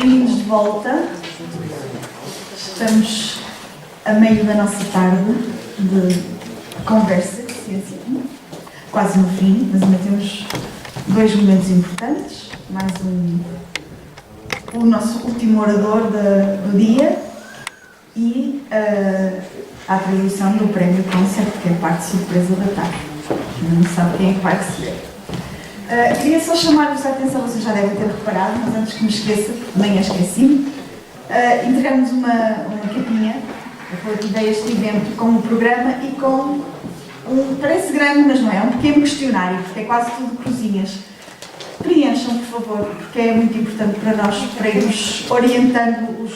Bem-vindos de volta. Estamos a meio da nossa tarde de conversa de ciência, quase no fim, mas ainda temos dois momentos importantes. Mais o nosso último orador do dia e a atribuição do prémio Concept, que é a parte surpresa da tarde. Não sabe quem é que vai receber. Queria só chamar-vos a atenção, vocês já devem ter reparado, mas antes que me esqueça, nem a esqueci, entregamos uma capinha relativa a este evento com o programa e com parece grande, mas não é, um pequeno questionário, porque é quase tudo cruzinhas. Preencham, por favor, porque é muito importante para nós, para irmos orientando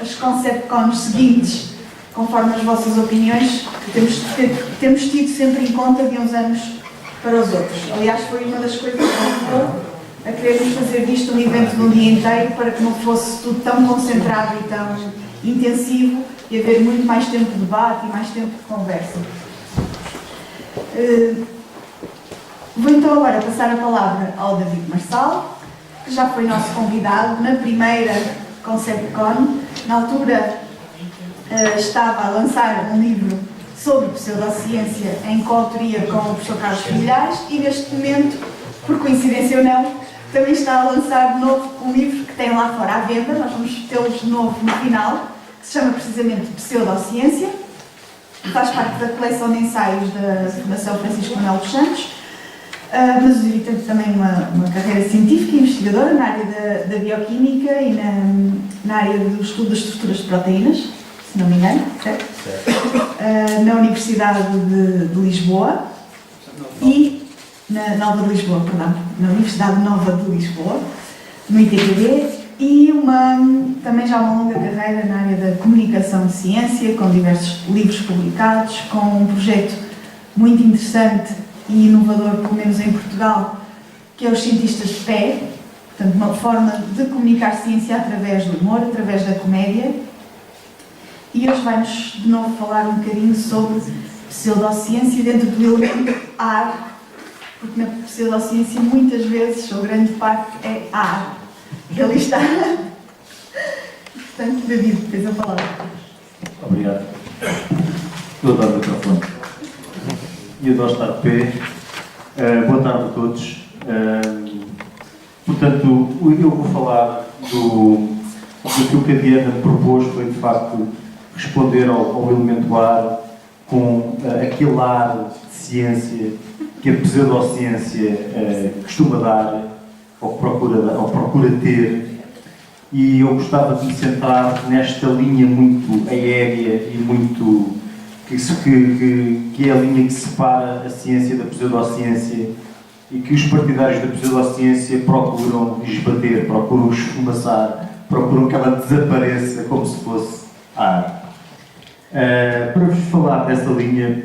as ConceptCons seguintes, conforme as vossas opiniões, que temos tido sempre em conta de uns anos para os outros. Aliás, foi uma das coisas que nos levou a querermos fazer disto um evento de um dia inteiro, para que não fosse tudo tão concentrado e tão intensivo e haver muito mais tempo de debate e mais tempo de conversa. Vou então agora passar a palavra ao David Marçal, que já foi nosso convidado na primeira ConceptCon. Na altura estava a lançar um livro sobre pseudociência em coautoria com o professor Carlos Filhais e neste momento, por coincidência ou não, também está a lançar de novo um livro que tem lá fora à venda. Nós vamos tê-los de novo no final, que se chama precisamente Pseudociência, que faz parte da coleção de ensaios da Fundação Francisco Manuel dos Santos, mas o David tem também uma carreira científica e investigadora na área da bioquímica e na área do estudo das estruturas de proteínas, se não me engano, certo? Na Universidade de Lisboa e na Nova de Lisboa, perdão, na Universidade Nova de Lisboa, no ITQB, e também já uma longa carreira na área da comunicação de ciência, com diversos livros publicados, com um projeto muito interessante e inovador, pelo menos em Portugal, que é os Cientistas de Pé, portanto uma forma de comunicar ciência através do humor, através da comédia. E hoje vai-nos de novo falar um bocadinho sobre pseudociência dentro do elemento ar, porque na pseudociência muitas vezes, ou grande parte, é ar. E ali está. Portanto, David, tens a palavra. Obrigado. Eu adoro o microfone. E adoro estar de pé. Boa tarde a todos. Portanto, eu vou falar do que a Diana propôs, foi de facto responder ao elemento ar com aquele ar de ciência que a pseudociência costuma dar ou procura ter, e eu gostava de me centrar nesta linha muito aérea e muito que é a linha que separa a ciência da pseudociência e que os partidários da pseudociência procuram esbater, procuram esfumaçar, procuram que ela desapareça como se fosse ar. Para vos falar dessa linha,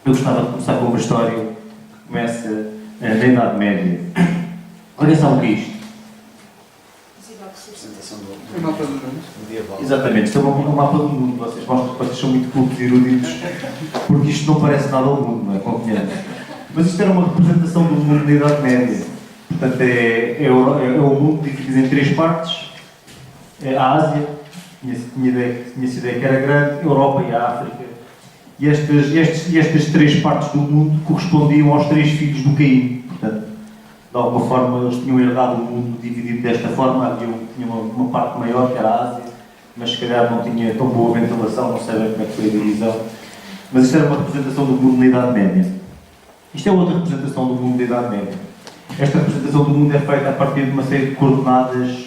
eu gostava de começar com uma história que começa na Idade Média. Olha só o que é isto. O mapa do mundo medieval. Exatamente, isto é um mapa do mundo. Vocês mostram que vocês são muito cultos e eruditos, porque isto não parece nada ao mundo, não é? Convenhamos. Mas isto era uma representação do mundo da Idade Média. Portanto, é o mundo dividido em três partes. É a Ásia, tinha-se ideia que era grande, a Europa e a África. E estas três partes do mundo correspondiam aos três filhos do Caim. Portanto, de alguma forma, eles tinham herdado o mundo dividido desta forma. Tinha uma parte maior, que era a Ásia, mas se calhar não tinha tão boa ventilação, não sei bem como é que foi a divisão. Mas isto era uma representação do mundo na Idade Média. Isto é outra representação do mundo da Idade Média. Esta representação do mundo é feita a partir de uma série de coordenadas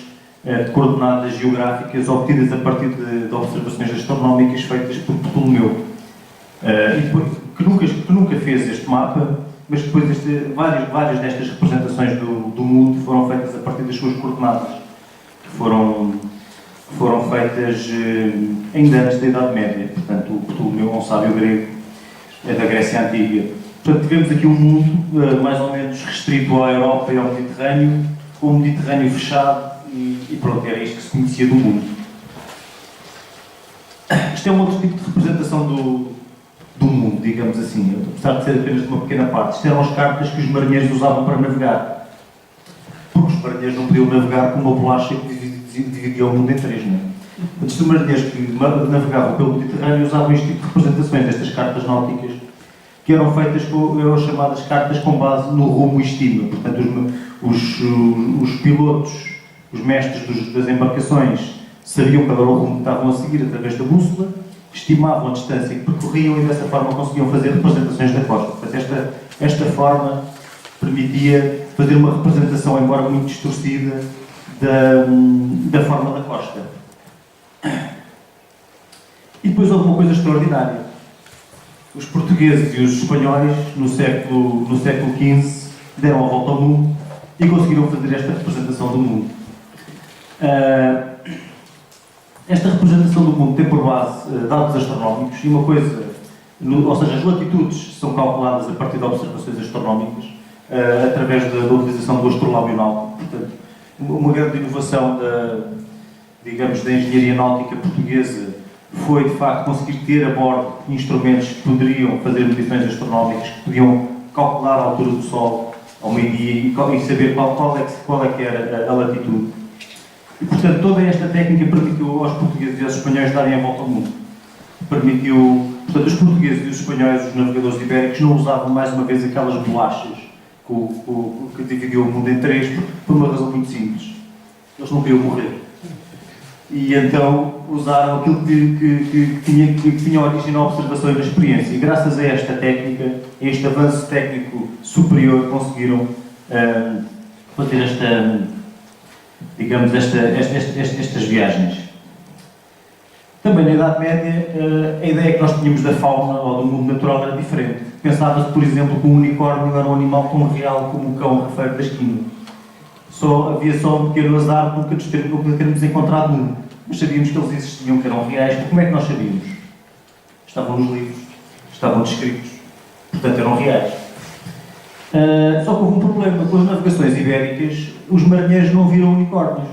geográficas obtidas a partir de observações astronómicas feitas por Ptolomeu. E depois, que nunca fez este mapa, mas depois várias destas representações do mundo foram feitas a partir das suas coordenadas, que foram feitas ainda antes da Idade Média. Portanto, o Ptolomeu é um sábio grego da Grécia Antiga. Portanto, tivemos aqui um mundo mais ou menos restrito à Europa e ao Mediterrâneo, com o Mediterrâneo fechado, e pronto, era isto que se conhecia do mundo. Isto é um outro tipo de representação do mundo, digamos assim, apesar de ser apenas de uma pequena parte. Isto eram as cartas que os marinheiros usavam para navegar. Porque os marinheiros não podiam navegar com uma bolacha que dividia o mundo em três, não é? Os submarinos que navegavam pelo Mediterrâneo usavam este tipo de representações destas cartas náuticas, que eram feitas, eram chamadas cartas com base no rumo e estima. Portanto, os pilotos, os mestres das embarcações, sabiam qual era o rumo que estavam a seguir através da bússola, estimavam a distância que percorriam e dessa forma conseguiam fazer representações da costa. Portanto, esta forma permitia fazer uma representação, embora muito distorcida, da forma da costa. E depois houve uma coisa extraordinária. Os portugueses e os espanhóis, no século XV, deram a volta ao mundo e conseguiram fazer esta representação do mundo. Esta representação do mundo tem por base dados astronómicos e uma coisa, ou seja, as latitudes são calculadas a partir de observações astronómicas, através da utilização do astrolábio náutico. Portanto, uma grande inovação da engenharia náutica portuguesa foi, de facto, conseguir ter a bordo instrumentos que poderiam fazer medições astronómicas, que podiam calcular a altura do Sol ao meio-dia e saber qual é que era a latitude. E, portanto, toda esta técnica permitiu aos portugueses e aos espanhóis darem a volta ao mundo. Portanto, os portugueses e os espanhóis, os navegadores ibéricos, não usavam mais uma vez aquelas bolachas que dividiu o mundo em três, por uma razão muito simples. Eles não queriam morrer. E então usaram aquilo que tinha origem na observação e na experiência. E graças a esta técnica, a este avanço técnico superior, conseguiram fazer estas viagens. Também na Idade Média, a ideia que nós tínhamos da fauna ou do mundo natural era diferente. Pensava-se, por exemplo, que o unicórnio era um animal tão real como o cão rafeiro da esquina. Havia só um pequeno azar de nunca termos encontrado um. Mas sabíamos que eles existiam, que eram reais. Mas como é que nós sabíamos? Estavam nos livros, estavam descritos. Portanto, eram reais. Só que houve um problema. Com as navegações ibéricas, os marinheiros não viram unicórnios.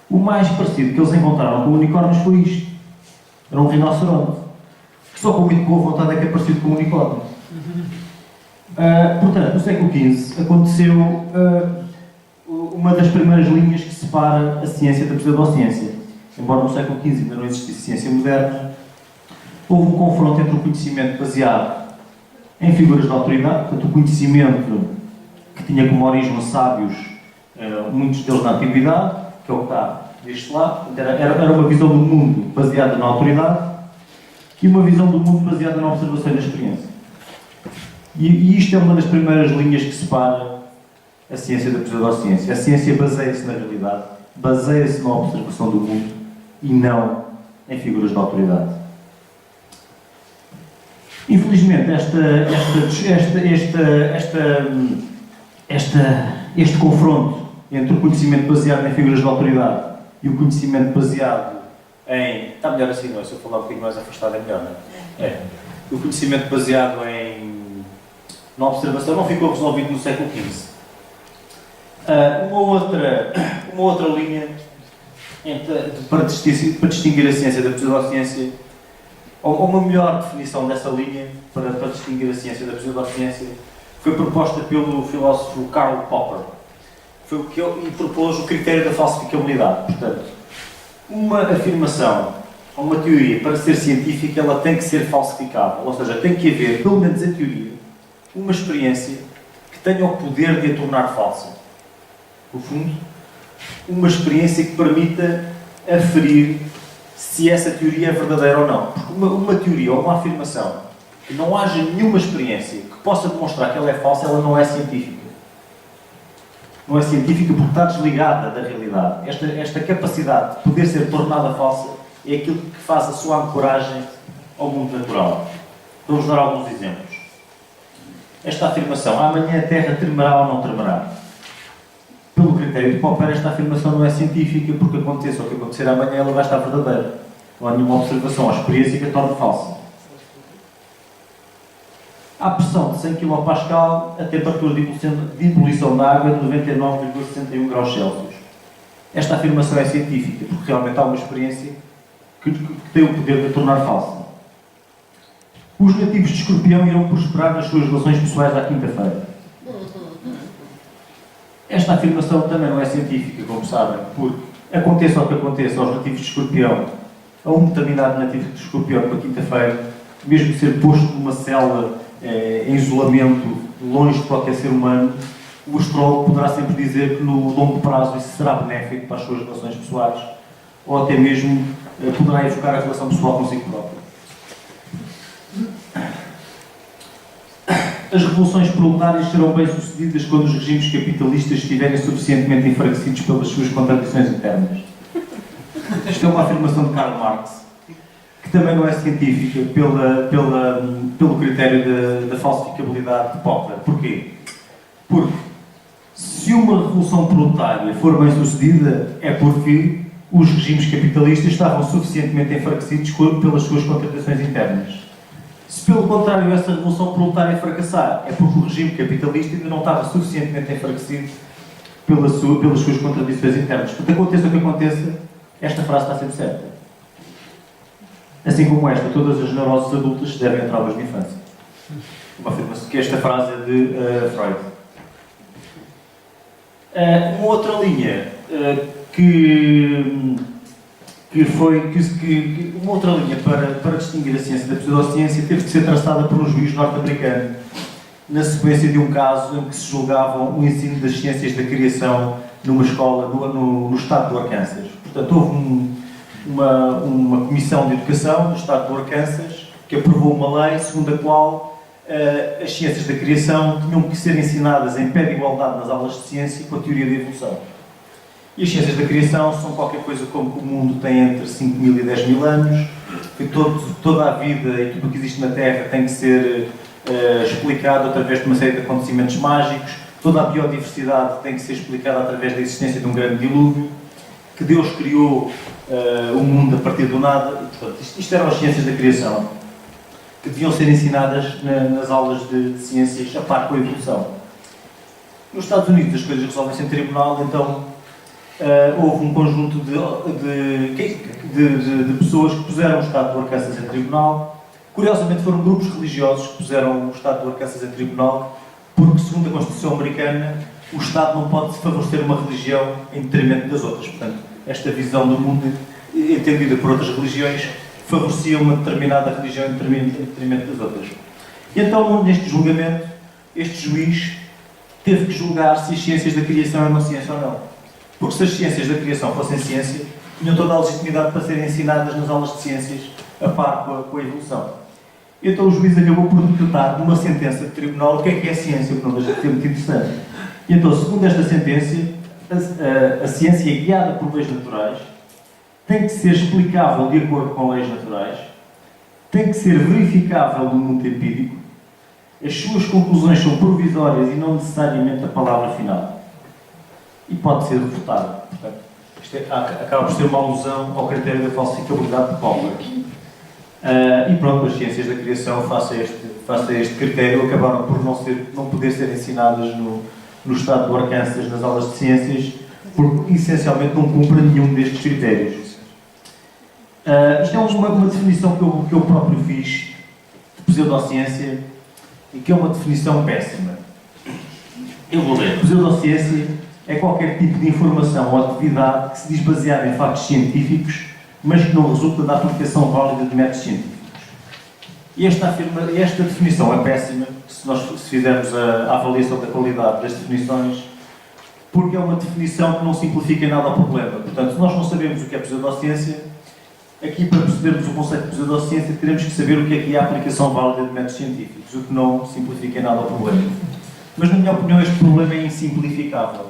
O mais parecido que eles encontraram com unicórnios foi isto. Era um rinoceronte. Só com muito boa vontade é que é parecido com um unicórnio. Portanto, no século XV aconteceu uma das primeiras linhas que separa a ciência da pseudociência. Embora no século XV ainda não existisse ciência moderna, houve um confronto entre o conhecimento baseado em figuras de autoridade, portanto, o conhecimento que tinha como origem os sábios, muitos deles na antiguidade, que é o que está deste lado. Era uma visão do mundo baseada na autoridade e uma visão do mundo baseada na observação e na experiência. E isto é uma das primeiras linhas que separa a ciência da pseudociência. A ciência baseia-se na realidade, baseia-se na observação do mundo e não em figuras de autoridade. Infelizmente, este confronto entre o conhecimento baseado em figuras de autoridade e o conhecimento baseado em... Está melhor assim, não é? Se eu falar um bocadinho mais afastado é melhor, não é? É. O conhecimento baseado na observação não ficou resolvido no século XV. Uma outra linha para distinguir a ciência da pseudociência, ou uma melhor definição dessa linha para distinguir a ciência da pseudociência, foi proposta pelo filósofo Karl Popper. Foi o que ele propôs o critério da falsificabilidade. Portanto, uma afirmação ou uma teoria, para ser científica, ela tem que ser falsificável. Ou seja, tem que haver, pelo menos em teoria, uma experiência que tenha o poder de a tornar falsa. No fundo, uma experiência que permita aferir se essa teoria é verdadeira ou não. Porque uma teoria ou uma afirmação que não haja nenhuma experiência que possa demonstrar que ela é falsa, ela não é científica. Não é científica porque está desligada da realidade. Esta capacidade de poder ser tornada falsa é aquilo que faz a sua ancoragem ao mundo natural. Vamos dar alguns exemplos. Esta afirmação, amanhã a Terra tremerá ou não tremerá. Pelo critério de Popper, esta afirmação não é científica porque aconteça o que acontecer amanhã, ela vai estar verdadeira. Não há nenhuma observação ou experiência que a torne falsa. À pressão de 100 kPa, a temperatura de ebulição da água é de 99,61 graus Celsius. Esta afirmação é científica porque realmente há uma experiência que tem o poder de a tornar falsa. Os nativos de Escorpião irão prosperar nas suas relações pessoais à quinta-feira. Esta afirmação também não é científica, como sabem, porque aconteça o que aconteça aos nativos de Escorpião, a um determinado nativo de Escorpião, uma quinta-feira, mesmo ser posto numa cela em isolamento, longe de qualquer ser humano, o astrólogo poderá sempre dizer que no longo prazo isso será benéfico para as suas relações pessoais, ou até mesmo poderá evocar a relação pessoal consigo próprio. As revoluções proletárias serão bem-sucedidas quando os regimes capitalistas estiverem suficientemente enfraquecidos pelas suas contradições internas. Isto é uma afirmação de Karl Marx, que também não é científica pelo critério da falsificabilidade de Popper. Porquê? Porque se uma revolução proletária for bem-sucedida, é porque os regimes capitalistas estavam suficientemente enfraquecidos pelas suas contradições internas. Se, pelo contrário, essa revolução proletária fracassar, é porque o regime capitalista ainda não estava suficientemente enfraquecido pelas suas contradições internas. Portanto, aconteça o que aconteça, esta frase está sempre certa. Assim como esta, todas as neuroses adultas se devem a traumas de infância. Uma afirmação que esta frase é de Freud. Uma outra linha uma outra linha para distinguir a ciência da pseudociência teve de ser traçada por um juiz norte-americano, na sequência de um caso em que se julgava o ensino das ciências da criação numa escola no estado do Arkansas. Portanto, houve uma comissão de educação no estado do Arkansas que aprovou uma lei segundo a qual as ciências da criação tinham que ser ensinadas em pé de igualdade nas aulas de ciência com a teoria da evolução. E as ciências da criação são qualquer coisa como que o mundo tem entre 5.000 e 10.000 anos, que toda a vida e tudo o que existe na Terra tem que ser explicado através de uma série de acontecimentos mágicos, toda a biodiversidade tem que ser explicada através da existência de um grande dilúvio, que Deus criou o mundo a partir do nada. E, portanto, isto eram as ciências da criação, que deviam ser ensinadas nas aulas de ciências a par com a evolução. Nos Estados Unidos as coisas resolvem-se em tribunal, então houve um conjunto de pessoas que puseram o Estado do Arkansas em tribunal. Curiosamente foram grupos religiosos que puseram o Estado do Arkansas em tribunal, porque, segundo a Constituição americana, o Estado não pode favorecer uma religião em detrimento das outras. Portanto, esta visão do mundo, entendida por outras religiões, favorecia uma determinada religião em detrimento das outras. E então, neste julgamento, este juiz teve que julgar se as ciências da criação eram ciência ou não. Porque se as ciências da criação fossem ciência, tinham toda a legitimidade para serem ensinadas nas aulas de ciências a par com a evolução. Então o juiz acabou por decretar numa sentença de tribunal o que é ciência, o que não deixa de ser muito interessante. E então, segundo esta sentença, a ciência é guiada por leis naturais, tem que ser explicável de acordo com leis naturais, tem que ser verificável no mundo empírico, as suas conclusões são provisórias e não necessariamente a palavra final. E pode ser refutada. Portanto, isto acaba por ser uma alusão ao critério da falsificabilidade de Popper. E pronto, as ciências da criação, face a este critério, acabaram por não poder ser ensinadas no estado do Arkansas nas aulas de ciências, porque essencialmente não cumprem nenhum destes critérios. Isto é uma definição que eu próprio fiz de pseudociência e que é uma definição péssima. Eu vou ler. Pseudociência é qualquer tipo de informação ou atividade que se diz baseada em factos científicos, mas que não resulta da aplicação válida de métodos científicos. E esta definição é péssima, se fizermos a avaliação da qualidade das definições, porque é uma definição que não simplifica em nada o problema. Portanto, se nós não sabemos o que é pseudociência, aqui para percebermos o conceito de pseudociência, teremos que saber o que é a aplicação válida de métodos científicos, o que não simplifica em nada o problema. Mas, na minha opinião, este problema é insimplificável.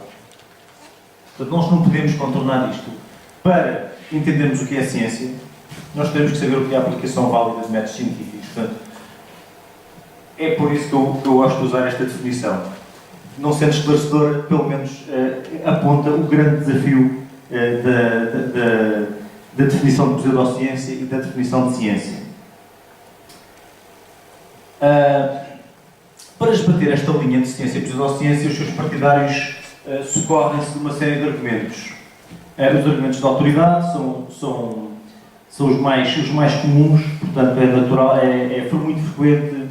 Portanto, nós não podemos contornar isto. Para entendermos o que é ciência, nós temos que saber o que é a aplicação válida de métodos científicos. Portanto, é por isso que eu gosto de usar esta definição. Não sendo esclarecedora, pelo menos aponta o grande desafio da definição de pseudociência e da definição de ciência. Para esbater esta linha de ciência e pseudociência, os seus partidários socorrem-se de uma série de argumentos. Os argumentos de autoridade são os mais comuns, portanto é natural, foi muito frequente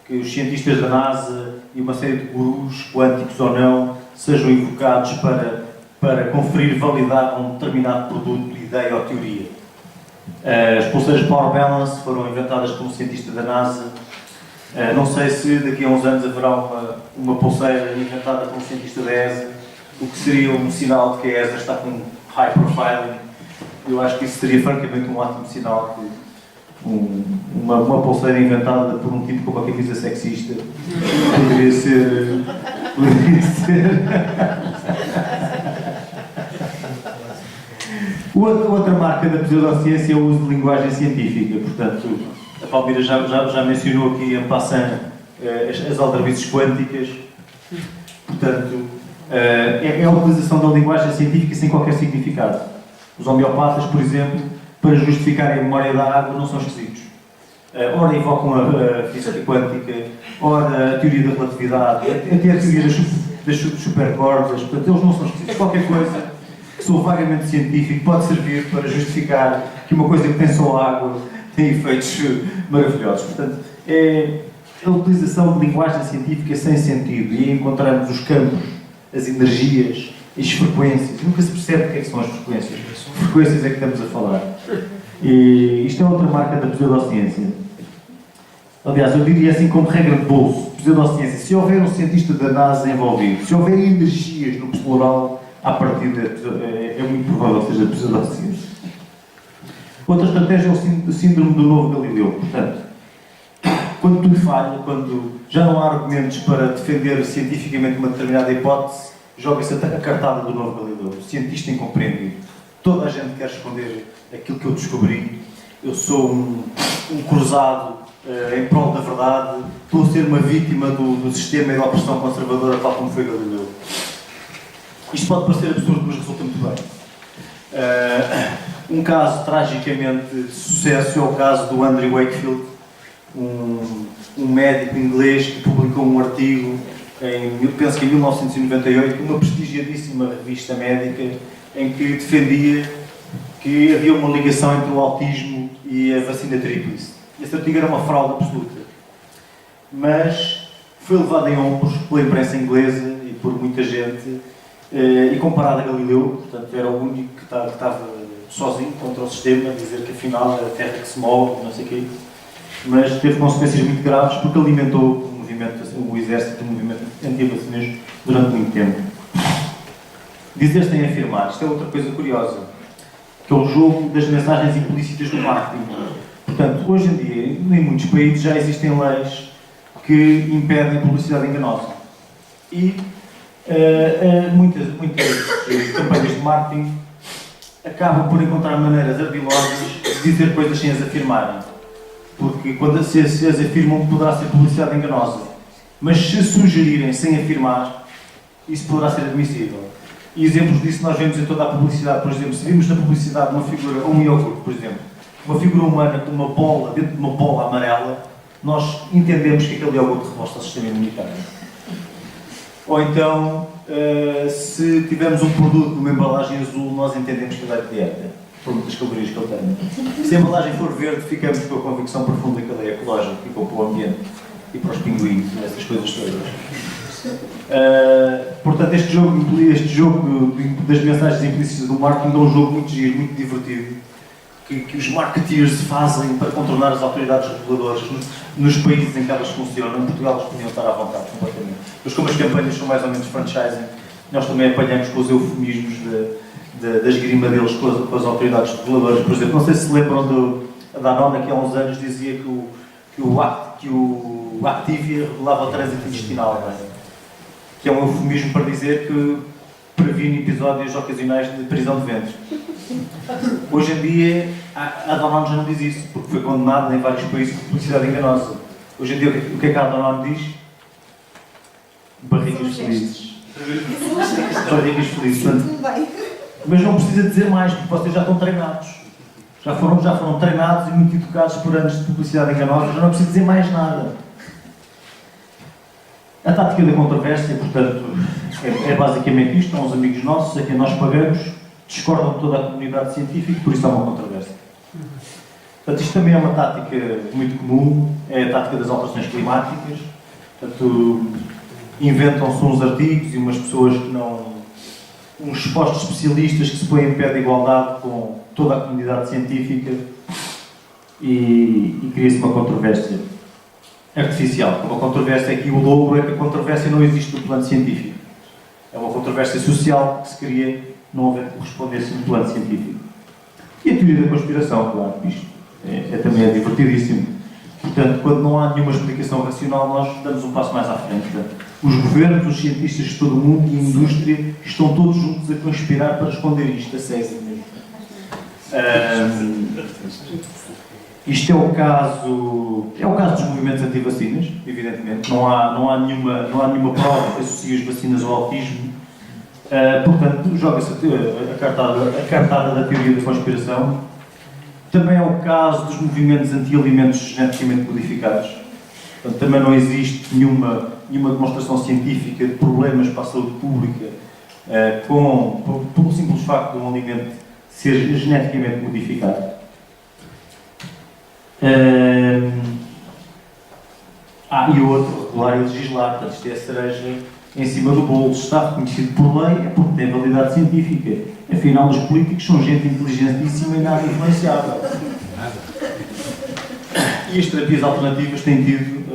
que os cientistas da NASA e uma série de gurus, quânticos ou não, sejam invocados para para conferir validade a um determinado produto, ideia ou teoria. As pulseiras Power Balance foram inventadas por um cientista da NASA. Não sei se daqui a uns anos haverá uma pulseira inventada por um cientista da ESA, o que seria um sinal de que a ESA está com high profiling. Eu acho que isso seria francamente um ótimo sinal que uma pulseira inventada por um tipo com uma camisa sexista poderia ser. Outra marca da pseudociência é o uso de linguagem científica. Portanto, a Palmira já mencionou aqui, em passant, as aldrabices quânticas. Portanto, é a utilização da linguagem científica sem qualquer significado. Os homeopatas, por exemplo, para justificarem a memória da água, não são esquisitos. Ora invocam a física quântica, ora a teoria da relatividade, até a teoria das supercordas. Portanto, eles não são esquisitos. Qualquer coisa que sou vagamente científico pode servir para justificar que uma coisa que tem só água tem efeitos maravilhosos. Portanto, é a utilização de linguagem científica sem sentido, e aí encontramos os campos, as energias, as frequências. Nunca se percebe o que é que são as frequências. Frequências é que estamos a falar. E isto é outra marca da pseudociência. Aliás, eu diria assim como regra de bolso, pseudociência. Se houver um cientista da NASA envolvido, se houver energias no plural, à partida é muito provável que seja pseudociência. Outra estratégia é o síndrome do novo Galileu. Portanto, quando tudo falha, quando já não há argumentos para defender cientificamente uma determinada hipótese, joga-se a cartada do novo Galileu. Cientista incompreendido. Toda a gente quer esconder aquilo que eu descobri. Eu sou um cruzado em prol da verdade. Estou a ser uma vítima do sistema e da opressão conservadora, tal como foi Galileu. Isto pode parecer absurdo, mas resulta muito bem. Um caso tragicamente de sucesso é o caso do Andrew Wakefield, um médico inglês que publicou um artigo, penso que em 1998, numa prestigiadíssima revista médica, em que defendia que havia uma ligação entre o autismo e a vacina tríplice. Esse artigo era uma fraude absoluta, mas foi levado em ombros pela imprensa inglesa e por muita gente, e comparado a Galileu, portanto era o único que estava sozinho contra o sistema, a dizer que afinal era a Terra que se move, não sei o quê, mas teve consequências muito graves porque alimentou o exército do movimento anti-vacinas durante muito tempo. Dizer sem afirmar, isto é outra coisa curiosa, que é o jogo das mensagens implícitas do marketing. Portanto, hoje em dia, em muitos países já existem leis que impedem publicidade enganosa. E muitas campanhas de marketing acabam por encontrar maneiras ardilosas de dizer coisas sem as afirmarem. Porque quando se as afirmam, poderá ser publicidade enganosa. Mas se sugerirem sem afirmar, isso poderá ser admissível. E exemplos disso nós vemos em toda a publicidade. Por exemplo, se vimos na publicidade uma figura, um iogurte, por exemplo, uma figura humana com uma bola, dentro de uma bola amarela, nós entendemos que aquele iogurte reforça o sistema imunitário. Ou então, se tivermos um produto numa embalagem azul, nós entendemos que ele é de dieta, por muitas calorias que ele tem. Se a embalagem for verde, ficamos com a convicção profunda que ele é ecológico e bom para o ambiente e para os pinguins e essas coisas todas. Portanto, este jogo das mensagens implícitas do marketing é um jogo muito giro, muito divertido, que os marketeers fazem para contornar as autoridades reguladoras nos países em que elas funcionam. Em Portugal eles podiam estar à vontade completamente. Mas como as campanhas são mais ou menos franchising, nós também apanhamos com os eufemismos da esgrima deles com as autoridades reguladoras. Por exemplo, não sei se lembram da Danone, que há uns anos dizia que o Activia regulava o trânsito intestinal, não é? Que é um eufemismo para dizer que previne episódios ocasionais de prisão de ventre. Hoje em dia, a Danone já não diz isso, porque foi condenada em vários países por publicidade enganosa. Hoje em dia, o que é que a Danone diz? Barrigas felizes. Barrigas felizes. Portanto, mas não precisa dizer mais, porque vocês já estão treinados. Já foram treinados e muito educados por anos de publicidade enganosa, já não precisa dizer mais nada. A tática da controvérsia, portanto, é basicamente isto. São os amigos nossos, a quem nós pagamos, discordam de toda a comunidade científica, por isso há uma controvérsia. Portanto, isto também é uma tática muito comum, é a tática das alterações climáticas. Portanto, inventam-se uns artigos e umas pessoas que uns supostos especialistas que se põem em pé de igualdade com toda a comunidade científica e cria-se uma controvérsia artificial. Uma controvérsia aqui, o logo é que a controvérsia não existe no plano científico. É uma controvérsia social que se cria não haver correspondência no plano científico. E a teoria da conspiração, claro, isto também é divertidíssimo. Portanto, quando não há nenhuma explicação racional, nós damos um passo mais à frente. Portanto, os governos, os cientistas de todo o mundo e a indústria estão todos juntos a conspirar para esconder isto, a sério mesmo. Isto é o caso dos movimentos anti-vacinas, evidentemente. Não há nenhuma prova que associe as vacinas ao autismo. Portanto, joga-se a cartada da teoria da conspiração. Também é o caso dos movimentos anti-alimentos geneticamente modificados. Portanto, também não existe nenhuma demonstração científica de problemas para a saúde pública pelo simples facto de um alimento ser geneticamente modificado. E o outro, regular e legislar. Portanto, isto é a cereja em cima do bolo. Está reconhecido por lei é porque tem validade científica. Afinal, os políticos são gente inteligentíssima e nada influenciável. E as terapias alternativas têm tido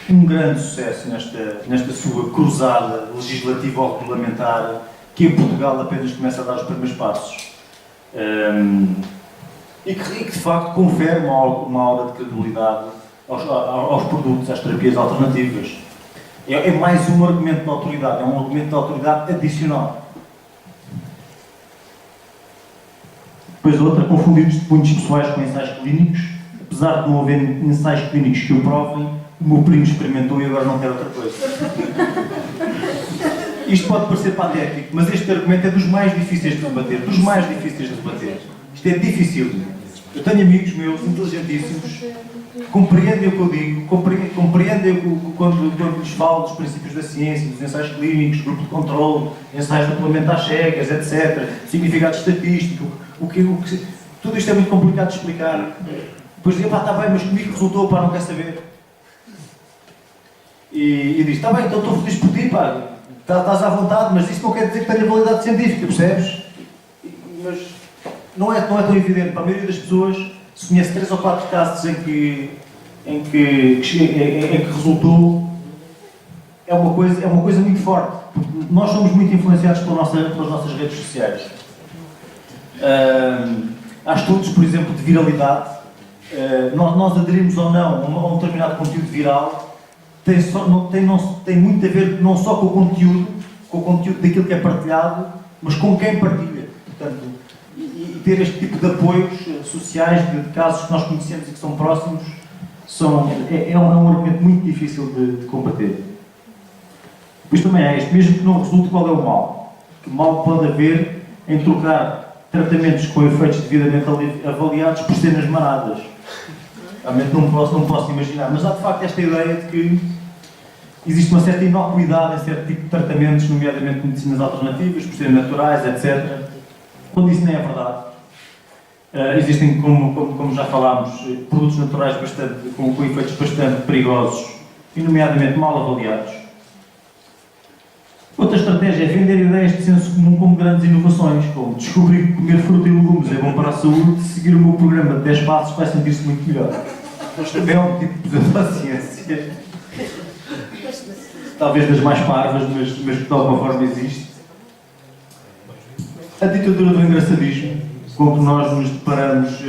um grande sucesso nesta sua cruzada legislativa ou regulamentar, que em Portugal apenas começa a dar os primeiros passos. E que de facto confere uma aura de credibilidade aos produtos, às terapias alternativas. É mais um argumento de autoridade, é um argumento de autoridade adicional. Depois outra, confundir testemunhos pessoais com ensaios clínicos. Apesar de não haver ensaios clínicos que o provem, o meu primo experimentou e agora não quer outra coisa. Isto pode parecer patético, mas este argumento é dos mais difíceis de debater. Isto é difícil. Eu tenho amigos meus, inteligentíssimos, que compreendem o que eu digo, compreendem quando lhes falo dos princípios da ciência, dos ensaios clínicos, grupo de controle, ensaios de regulamento às cegas, etc., significado estatístico, tudo isto é muito complicado de explicar. Depois dizia, está bem, mas comigo resultou, não quer saber. E diz, está bem, então estou feliz por ti, estás à vontade, mas isso não quer dizer que tenha validade científica, percebes? Mas não é tão evidente. Para a maioria das pessoas, se conhece 3 ou 4 casos em que resultou, é uma coisa muito forte. Nós somos muito influenciados pelas nossas redes sociais. Há estudos, por exemplo, de viralidade. Nós aderimos ou não a um determinado conteúdo viral, tem muito a ver não só com o conteúdo daquilo que é partilhado, mas com quem partilha. Portanto, e ter este tipo de apoios sociais, de casos que nós conhecemos e que são próximos, é um argumento muito difícil de combater. Depois também é este, mesmo que não resulte, qual é o mal? Que mal pode haver em trocar tratamentos com efeitos devidamente avaliados por cenas maradas? Realmente não posso imaginar, mas há de facto esta ideia de que existe uma certa inocuidade em certo tipo de tratamentos, nomeadamente medicinas alternativas, por serem naturais, etc. Quando isso nem é verdade. Existem, como já falámos, produtos naturais com efeitos bastante perigosos e nomeadamente mal avaliados. Outra estratégia é vender ideias de senso comum como grandes inovações, como descobrir que comer fruta e legumes é bom para a saúde, seguir o meu programa de 10 passos vai sentir-se muito melhor. Isto também é um tipo de paciência. Talvez das mais parvas, mas que de alguma forma existe. A ditadura do engraçadismo, com que nós nos deparamos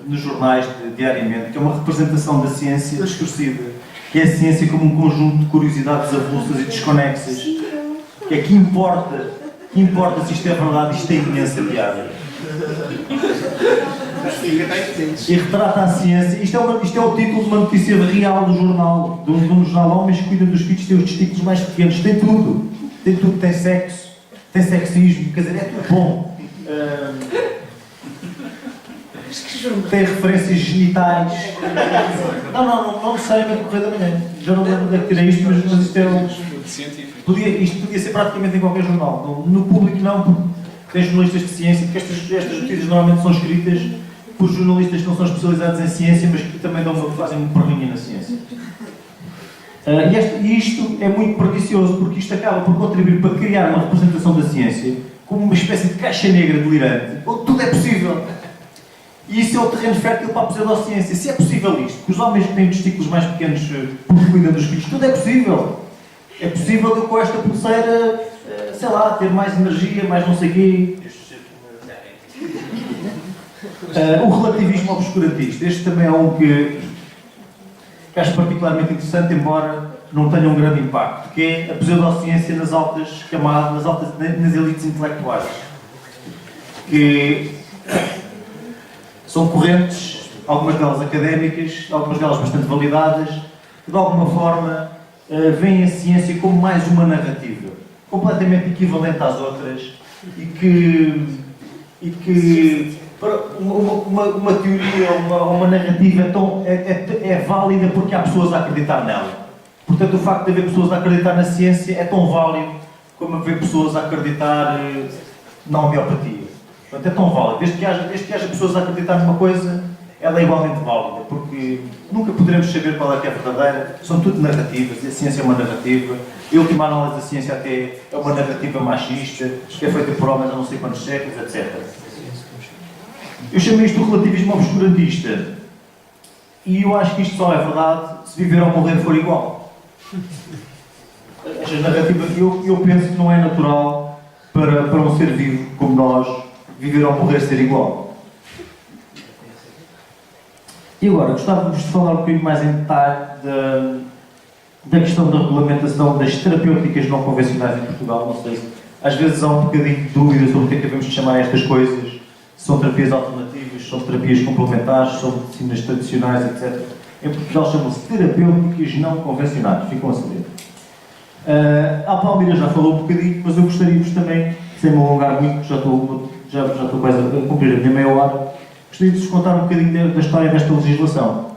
nos jornais diariamente, que é uma representação da ciência distorcida, que é a ciência como um conjunto de curiosidades avulsas e desconexas. Que importa se isto é verdade, isto é imensa piada. E retrata a ciência. Isto é o título de uma notícia real do jornal, de um jornal. Homens que cuidam dos filhos têm os testículos mais pequenos. Tem tudo. Tem sexo, tem sexismo, quer dizer, é tudo bom. Tem referências genitais. Não necessariamente Correio da Manhã. Já não lembro onde é que tirei isto, mas isto é científico. Isto podia ser praticamente em qualquer jornal. No público não, porque tem jornalistas de ciência, porque estas notícias normalmente são escritas por jornalistas que não são especializados em ciência, mas que também fazem uma perninha na ciência. E isto é muito pernicioso, porque isto acaba por contribuir para criar uma representação da ciência como uma espécie de caixa negra delirante, onde tudo é possível. E isso é o terreno fértil para a pseudociência. Se é possível isto, que os homens que têm testículos mais pequenos porque cuidam dos filhos, tudo é possível. É possível eu com esta pulseira, sei lá, ter mais energia, mais não sei o quê. O relativismo obscurantista. Este também é um que acho particularmente interessante, embora não tenha um grande impacto, que é a pseudociência nas altas camadas, nas elites intelectuais. Que são correntes, algumas delas académicas, algumas delas bastante validadas, que de alguma forma veem a ciência como mais uma narrativa, completamente equivalente às outras, e que para uma teoria, uma narrativa é válida porque há pessoas a acreditar nela. Portanto, o facto de haver pessoas a acreditar na ciência é tão válido como haver pessoas a acreditar na homeopatia. Portanto, é tão válido. Desde que haja pessoas a acreditar numa coisa, ela é igualmente válida, porque nunca poderemos saber qual é que é verdadeira. São tudo narrativas, e a ciência é uma narrativa. E a última análise da ciência até é uma narrativa machista, que é feita por homens há não sei quantos séculos, etc. Eu chamei isto de relativismo obscurantista. E eu acho que isto só é verdade se viver ou morrer for igual. Esta narrativa, eu penso que não é natural para um ser vivo como nós viver ou morrer ser igual. E agora, gostávamos de falar um bocadinho mais em detalhe da questão da regulamentação das terapêuticas não convencionais em Portugal. Não sei se às vezes há um bocadinho de dúvida sobre o que é que devemos chamar estas coisas. São terapias alternativas, são terapias complementares, são medicinas tradicionais, etc. Em Portugal chamam-se terapêuticas não convencionais, ficam a saber. A Palmeira já falou um bocadinho, mas eu gostaria-vos também, sem me alongar muito, já estou quase a cumprir a minha meia hora, gostaria de vos contar um bocadinho da história desta legislação.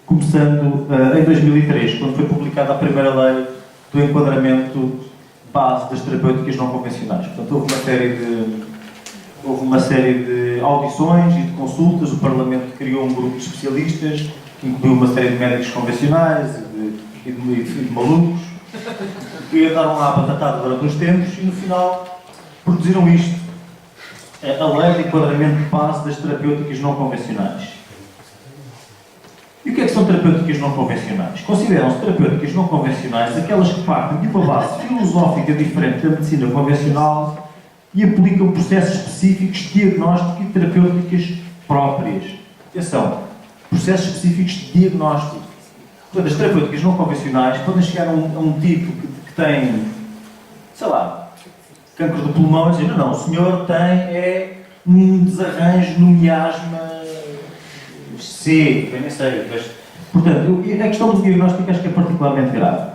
Começando em 2003, quando foi publicada a primeira lei do enquadramento base das terapêuticas não convencionais. Portanto, houve uma série de audições e de consultas, o Parlamento criou um grupo de especialistas, que incluiu uma série de médicos convencionais e de malucos, que andaram lá a batatada durante uns tempos e no final produziram isto, a lei de enquadramento de base das terapêuticas não convencionais. E o que é que são terapêuticas não convencionais? Consideram-se terapêuticas não convencionais aquelas que partem de uma base filosófica diferente da medicina convencional e aplicam processos específicos de diagnóstico e terapêuticas próprias. Atenção, processos específicos de diagnóstico. Portanto, as terapêuticas não convencionais podem chegar a um tipo que tem, sei lá, cancro do pulmão e dizer, não, o senhor tem um desarranjo no miasma C, eu nem sei. Mas, portanto, a questão do diagnóstico acho que é particularmente grave.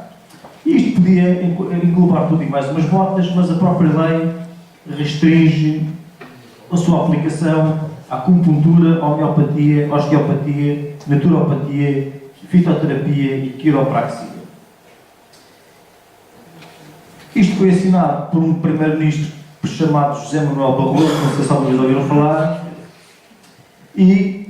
Isto podia englobar tudo e mais umas botas, mas a própria lei restringe a sua aplicação à acupuntura, homeopatia, osteopatia, naturopatia, fitoterapia e quiropraxia. Isto foi assinado por um primeiro-ministro chamado José Manuel Barroso, não sei se alguns ouviram falar, e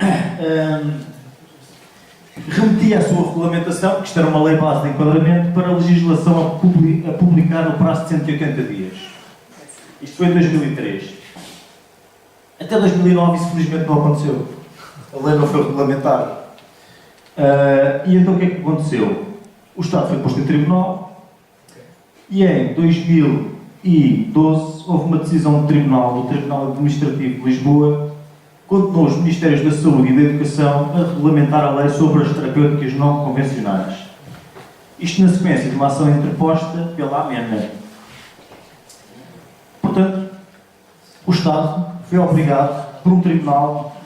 remetia a sua regulamentação, que isto era uma lei base de enquadramento, para a legislação a publicar no prazo de 180 dias. Isto foi em 2003. Até 2009 isso felizmente não aconteceu. A lei não foi regulamentada. E então o que é que aconteceu? O Estado foi posto em tribunal e em 2012 houve uma decisão do Tribunal Administrativo de Lisboa, condenou os Ministérios da Saúde e da Educação a regulamentar a lei sobre as terapêuticas não convencionais. Isto na sequência de uma ação interposta pela AMENA. Portanto, o Estado foi obrigado por um tribunal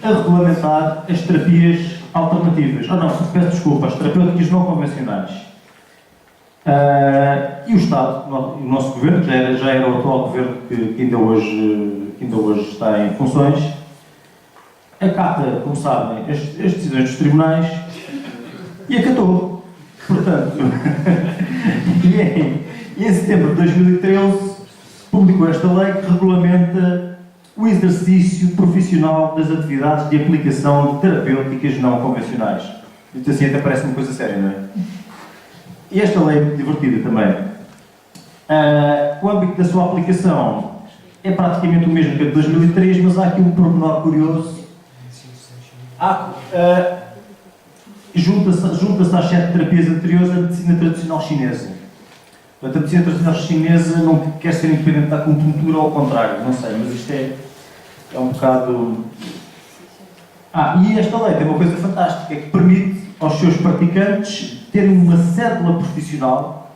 a regulamentar as terapias alternativas. Peço desculpa, as terapêuticas não convencionais. E o Estado, o nosso governo, já era o atual governo que ainda hoje está em funções, acata, como sabem, as decisões dos tribunais e acatou. Portanto, e em setembro de 2013 publicou esta lei que regulamenta o exercício profissional das atividades de aplicação de terapêuticas não convencionais. Isto assim até parece uma coisa séria, não é? E esta lei é muito divertida também. O âmbito da sua aplicação é praticamente o mesmo que a de 2003, mas há aqui um pormenor curioso. Junta-se às 7 terapias anteriores a medicina tradicional chinesa. Portanto, a medicina tradicional chinesa não quer ser independente da acupuntura ou ao contrário, não sei, mas isto é um bocado... e esta lei tem uma coisa fantástica, é que permite aos seus praticantes terem uma cédula profissional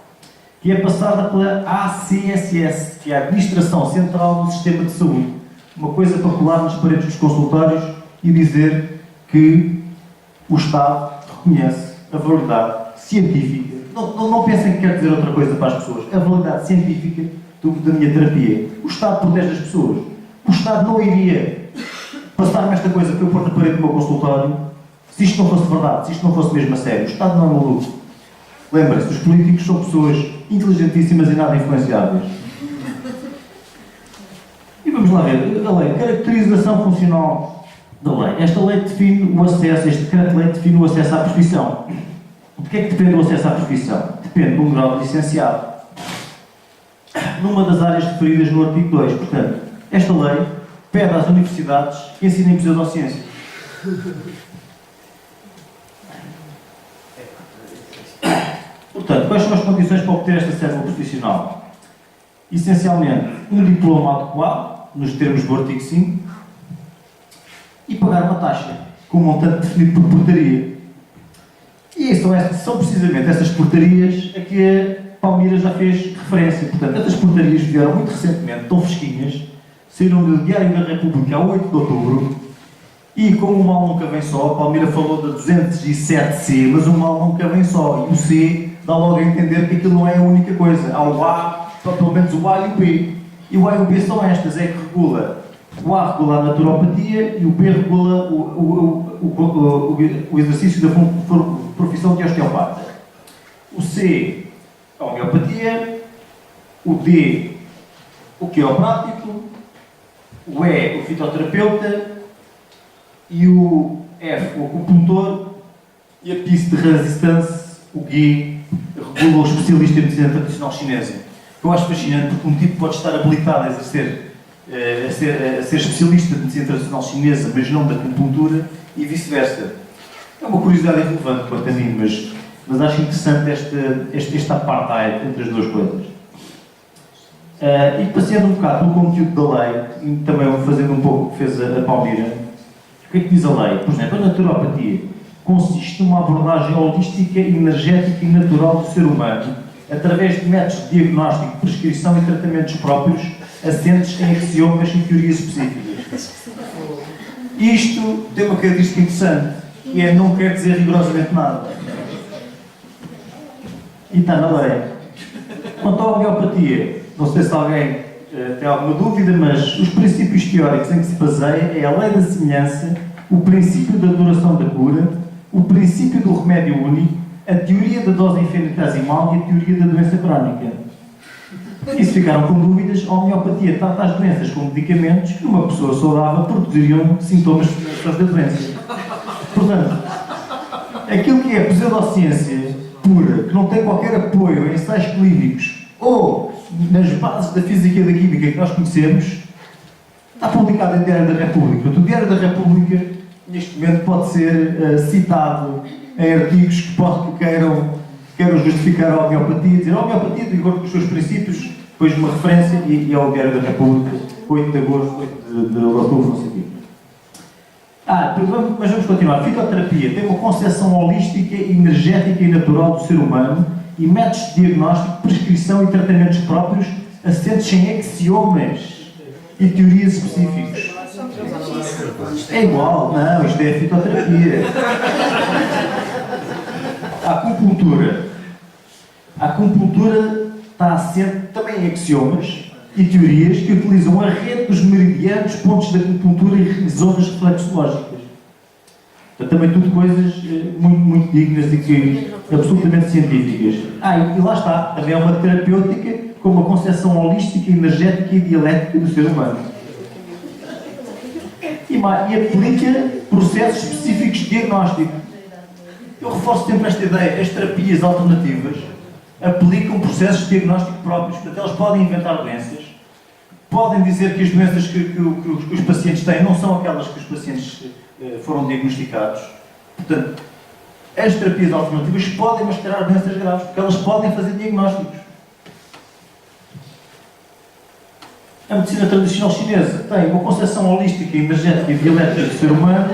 que é passada pela ACSS, que é a Administração Central do Sistema de Saúde. Uma coisa para colar nas paredes dos consultórios e dizer que o Estado reconhece a validade científica. Não pensem que quer dizer outra coisa para as pessoas. A validade científica da minha terapia. O Estado protege as pessoas. O Estado não iria passar-me esta coisa para eu pôr na parede do meu consultório se isto não fosse verdade, se isto não fosse mesmo a sério. O Estado não é maluco. Lembrem-se, os políticos são pessoas inteligentíssimas e nada influenciáveis. E vamos lá ver. A lei, caracterização funcional da lei. Esta lei define o acesso, este decreto-lei define o acesso à profissão. De que é que depende o acesso à profissão? Depende de um grau de licenciado. Numa das áreas referidas no artigo 2. Portanto, esta lei pede às universidades que ensinem pseudociência. Portanto, quais são as condições para obter esta cédula profissional? Essencialmente, um diploma adequado, nos termos do artigo 5, e pagar uma taxa, com um montante definido por portaria. E são precisamente essas portarias a que a Palmira já fez referência. Portanto, estas portarias vieram muito recentemente, tão fresquinhas, saíram do Diário da República a 8 de outubro, e como o mal nunca vem só, a Palmira falou da 207C, mas o mal nunca vem só, e o C dá logo a entender que aquilo não é a única coisa. Há o A, pelo menos o A e o B. E o A e o B são estas, é que regula. O A regula a naturopatia e o B regula o exercício da profissão de osteopata. O C, a homeopatia. O D, o quiroprático. O E, o fitoterapeuta. E o F, o acupuntor. E a piste de resistência, o G, regula o especialista em medicina tradicional chinesa. Eu acho fascinante porque um tipo pode estar habilitado a ser especialista de medicina tradicional chinesa, mas não da acupuntura, e vice-versa. É uma curiosidade irrelevante quanto a mim, mas acho interessante este apartheid entre as duas coisas. E passeando um bocado no conteúdo da lei, e também fazendo um pouco o que fez a Palmira, o que é que diz a lei? Por exemplo, a naturopatia consiste numa abordagem holística, energética e natural do ser humano, através de métodos de diagnóstico, prescrição e tratamentos próprios, assentes em axiomas e teorias específicas. Isto tem uma característica interessante, que é não quer dizer rigorosamente nada. E está na lei. Quanto à homeopatia, não sei se alguém tem alguma dúvida, mas os princípios teóricos em que se baseia é a lei da semelhança, o princípio da duração da cura, o princípio do remédio único, a teoria da dose infinitesimal e a teoria da doença crónica. E se ficaram com dúvidas, a homeopatia trata as doenças com medicamentos que numa pessoa saudável produziriam sintomas semelhantes da doença. Portanto, aquilo que é pseudociência pura, que não tem qualquer apoio em ensaios clínicos ou nas bases da física e da química que nós conhecemos, está publicado em Diário da República. Portanto, o Diário da República, neste momento, pode ser citado em artigos que queiram justificar a homeopatia, dizer a homeopatia, de acordo com os seus princípios, depois uma referência, e é o Diário da República, 8 de agosto, 8 de outubro, não sei o quê. Mas vamos continuar. Fitoterapia tem uma concepção holística, energética e natural do ser humano e métodos de diagnóstico, prescrição e tratamentos próprios assentes em axiomas e teorias específicas. É igual, não, isto é fitoterapia. A acupuntura. A acupuntura está assente também em axiomas e teorias que utilizam a rede dos meridianos, pontos de acupuntura e zonas reflexológicas. Portanto, também tudo coisas muito, muito dignas e que, absolutamente científicas. E lá está, também é uma terapêutica com uma concepção holística, energética e dialética do ser humano. E aplica processos específicos de diagnóstico. Eu reforço sempre esta ideia, as terapias alternativas aplicam processos de diagnóstico próprios. Portanto, elas podem inventar doenças, podem dizer que as doenças que os pacientes têm não são aquelas que os pacientes foram diagnosticados. Portanto, as terapias alternativas podem mascarar doenças graves, porque elas podem fazer diagnósticos. A medicina tradicional chinesa tem uma concepção holística, energética e dialética do ser humano,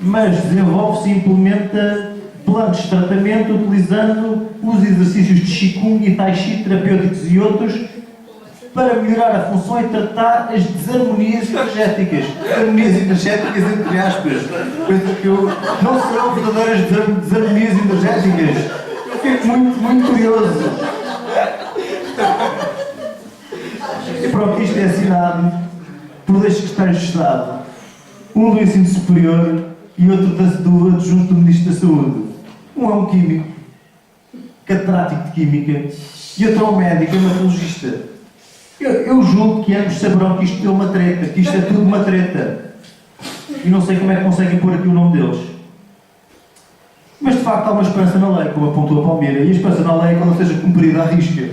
mas desenvolve-se e implementa planos de tratamento utilizando os exercícios de Qigong e Tai Chi terapêuticos e outros para melhorar a função e tratar as desarmonias energéticas. Desarmonias energéticas, entre aspas. Coisa que eu não serão verdadeiras desarmonias energéticas. Eu fico muito curioso. E pronto, isto é assinado por dois secretários de Estado. Um do ensino superior e outro do adjunto do Ministro da Saúde. Um é um químico, catedrático de Química, e outro é um médico, hematologista. Eu julgo que ambos saberão que isto é uma treta, que isto é tudo uma treta. E não sei como é que conseguem pôr aqui o nome deles. Mas de facto há uma esperança na lei, como apontou a Palmeira, e a esperança na lei é que ela seja cumprida à risca.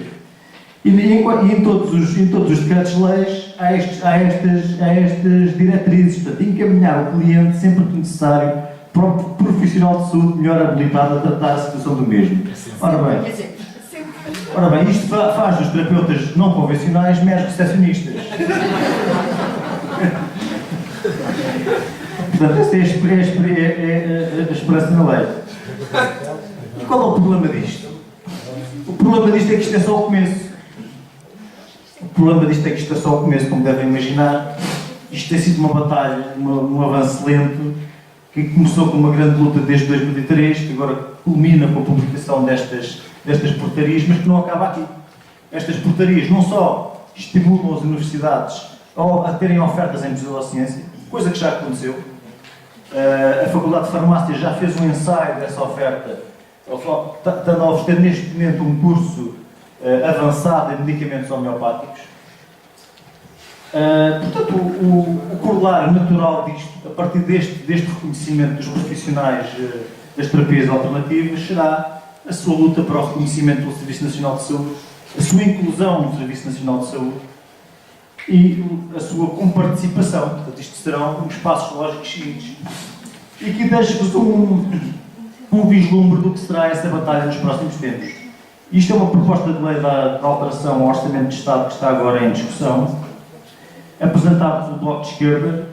E em todos os decretos-leis há estas diretrizes, portanto, encaminhar o cliente sempre que necessário para o profissional de saúde melhor habilitado a tratar a situação do mesmo. Ora bem, isto faz dos terapeutas não convencionais meros recepcionistas. Portanto, esta é a esperança na lei. E qual é o problema disto? O problema disto é que isto é só o começo. O problema disto é que isto é só o começo, como devem imaginar. Isto tem sido uma batalha, um avanço lento, que começou com uma grande luta desde 2003, que agora culmina com a publicação destas portarias, mas que não acaba aqui. Estas portarias não só estimulam as universidades a terem ofertas em pseudociência, coisa que já aconteceu. A Faculdade de Farmácia já fez um ensaio dessa oferta, estando a oferecer neste momento um curso avançado em medicamentos homeopáticos. Portanto, o corolário natural disto, a partir deste reconhecimento dos profissionais das terapias alternativas, será a sua luta para o reconhecimento do Serviço Nacional de Saúde, a sua inclusão no Serviço Nacional de Saúde e a sua comparticipação. Portanto, isto serão os passos lógicos seguintes. E aqui deixo-vos um vislumbre do que será essa batalha nos próximos tempos. Isto é uma proposta de lei da alteração ao Orçamento de Estado que está agora em discussão, apresentado pelo Bloco de Esquerda,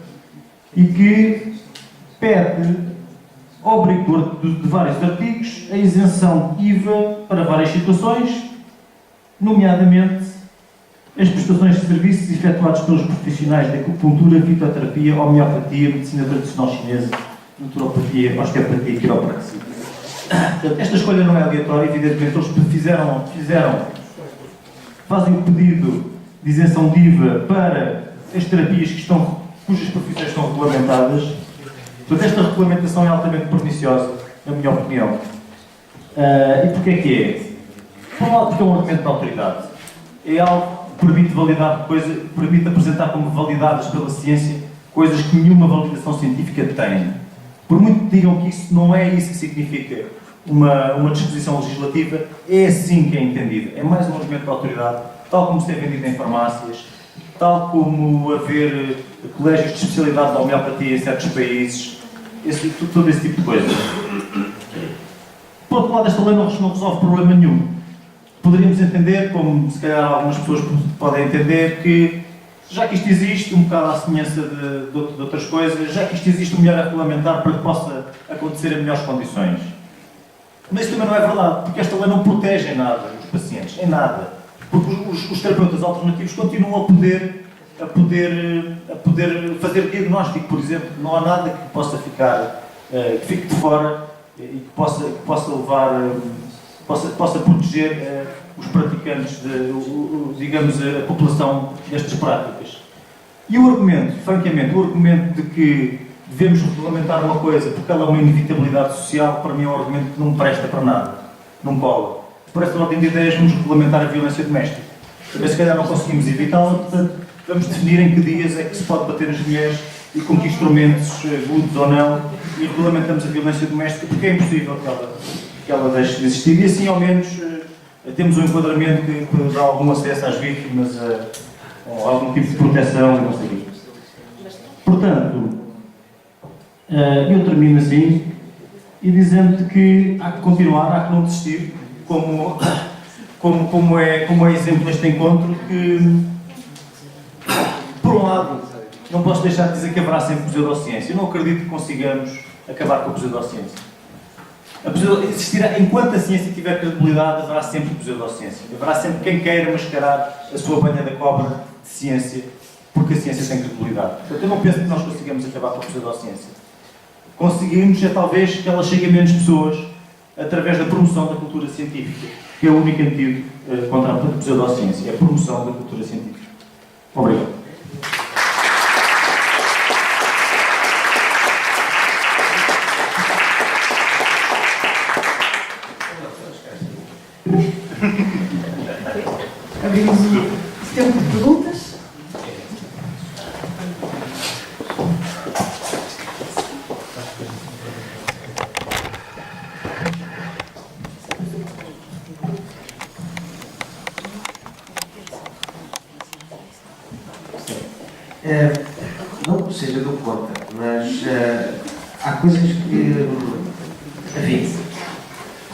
e que pede ao rigor de vários artigos a isenção de IVA para várias situações, nomeadamente as prestações de serviços efetuados pelos profissionais de acupuntura, fitoterapia, homeopatia, medicina tradicional chinesa, naturopatia, osteopatia e quiropraxia. Portanto, esta escolha não é aleatória, evidentemente eles fazem o pedido de isenção de IVA para as terapias cujas profissões estão regulamentadas. Portanto, esta regulamentação é altamente perniciosa, na minha opinião. E porquê é que é? Por um lado, porque é um argumento de autoridade. É algo que permite apresentar como validadas pela ciência coisas que nenhuma validação científica tem. Por muito que digam que isso não é isso que significa uma disposição legislativa, é assim que é entendida. É mais um argumento de autoridade, tal como ser vendido em farmácias, tal como haver colégios de especialidade de homeopatia em certos países, todo esse tipo de coisa. Por outro lado, esta lei não resolve problema nenhum. Poderíamos entender, como se calhar algumas pessoas podem entender, que já que isto existe, um bocado à semelhança de outras coisas, já que isto existe, o melhor é regulamentar para que possa acontecer em melhores condições. Mas isso também não é verdade, porque esta lei não protege em nada os pacientes, em nada. Porque os terapeutas alternativos continuam a poder fazer diagnóstico, por exemplo. Não há nada que possa que fique de fora e que possa levar, possa proteger os praticantes, digamos, a população destas práticas. E o argumento, francamente, o argumento de que devemos regulamentar uma coisa porque ela é uma inevitabilidade social, para mim é um argumento que não presta para nada, não cola. Por esta ordem de ideias, vamos regulamentar a violência doméstica. Também se calhar não conseguimos evitá-la, portanto, vamos definir em que dias é que se pode bater as mulheres e com que instrumentos, agudos ou não, e regulamentamos a violência doméstica, porque é impossível que ela que ela deixe de existir e assim ao menos temos um enquadramento que dá algum acesso às vítimas, a algum tipo de proteção e não sei o quê. Portanto, eu termino assim e dizendo que há que continuar, há que não desistir, como é exemplo neste encontro, que, por um lado, não posso deixar de dizer que haverá sempre pseudociência. Eu não acredito que consigamos acabar com a pseudociência. Existirá, enquanto a ciência tiver credibilidade, haverá sempre pseudociência. Haverá sempre quem queira mascarar a sua banha da cobra de ciência, porque a ciência tem credibilidade. Portanto, eu não penso que nós consigamos acabar com a pseudociência. Conseguimos, talvez, que ela chegue a menos pessoas através da promoção da cultura científica, que é o único antídoto contra a pseudociência, é a promoção da cultura científica. Obrigado. Abrimos o tempo de perguntas. Não que seja do contra, mas há coisas que, enfim,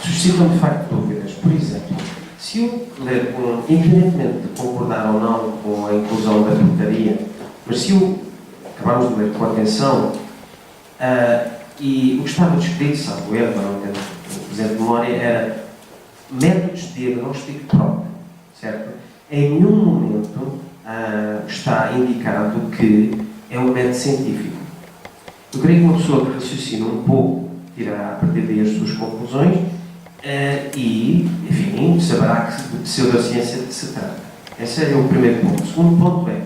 suscitam de facto dúvidas. Por exemplo, se eu ler, independentemente de concordar ou não com a inclusão da portaria, mas se eu acabamos de ler com atenção e o que estava descrito, salvo erro, não tenho presente de memória, era métodos de diagnóstico próprio, certo? Em nenhum momento está indicado que é um método científico. Eu creio que uma pessoa que raciocina um pouco tirará a partir daí as suas conclusões e, enfim, saberá que de pseudociência se trata. Esse é o primeiro ponto. O segundo ponto é,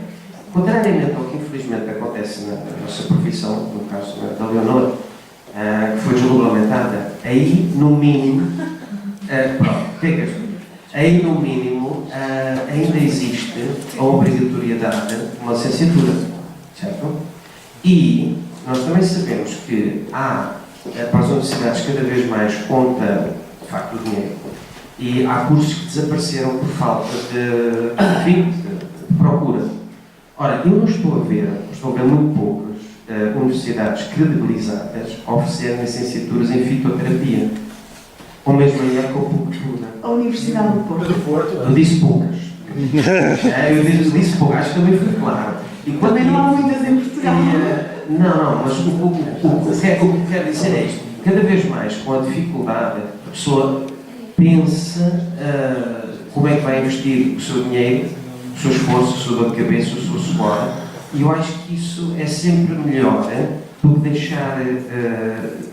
contrariamente ao que infelizmente acontece na nossa profissão, no caso da Leonor, que foi desregulamentada, aí no mínimo, aí no mínimo ainda existe a obrigatoriedade de uma licenciatura, certo? E nós também sabemos que há, para as universidades, cada vez mais conta, de facto, o dinheiro, e há cursos que desapareceram por falta de procura. Ora, eu não estou a ver muito poucas universidades credibilizadas a oferecer licenciaturas em fitoterapia, ou mesmo em ecocultura. A Universidade do Porto. Eu disse poucas. Eu disse poucas, acho que também foi claro. E também não há muitas em Portugal. Não, mas o que quero dizer é isto. Cada vez mais, com a dificuldade, a pessoa pensa como é que vai investir o seu dinheiro, o seu esforço, a sua dor de cabeça, o seu suor. E eu acho que isso é sempre melhor do que deixar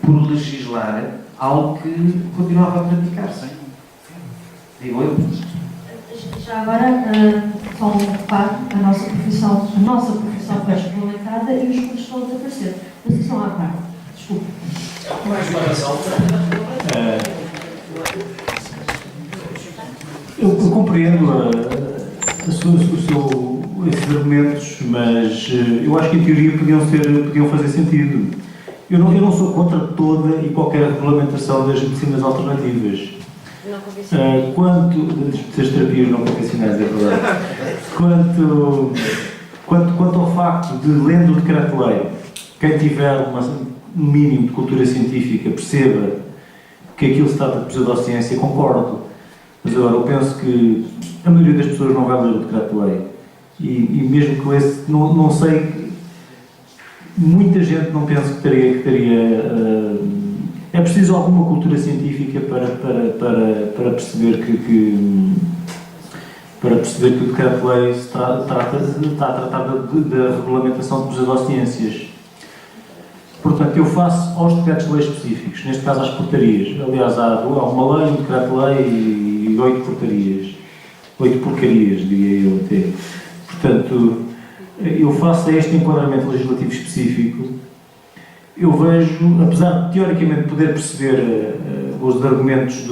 por legislar algo que continuava a praticar-se. Digo eu. Já agora, só um reparo, a nossa profissão foi regulamentada e os cursos estão a desaparecer. Mas isso não há parte. Desculpe. Mais uma razão. Eu compreendo esses argumentos, mas eu acho que em teoria podiam fazer sentido. Eu não sou contra toda e qualquer regulamentação das medicinas alternativas. Das terapias não convencionais, é verdade. Quanto ao facto de, lendo o decreto-lei, quem tiver um mínimo de cultura científica perceba que aquilo se trata de pseudociência, concordo. Mas agora, eu penso que a maioria das pessoas não vai ler o decreto-lei. E mesmo que esse, não sei, muita gente não pensa que teria é preciso alguma cultura científica para perceber que o decreto-lei está a tratar da regulamentação de pseudociências. Portanto, eu faço aos decretos-lei específicos, neste caso às portarias. Aliás, há uma lei, um decreto-lei e 8 portarias. 8 porcarias, diria eu até. Portanto, eu faço este enquadramento legislativo específico. Eu vejo, apesar de teoricamente poder perceber os argumentos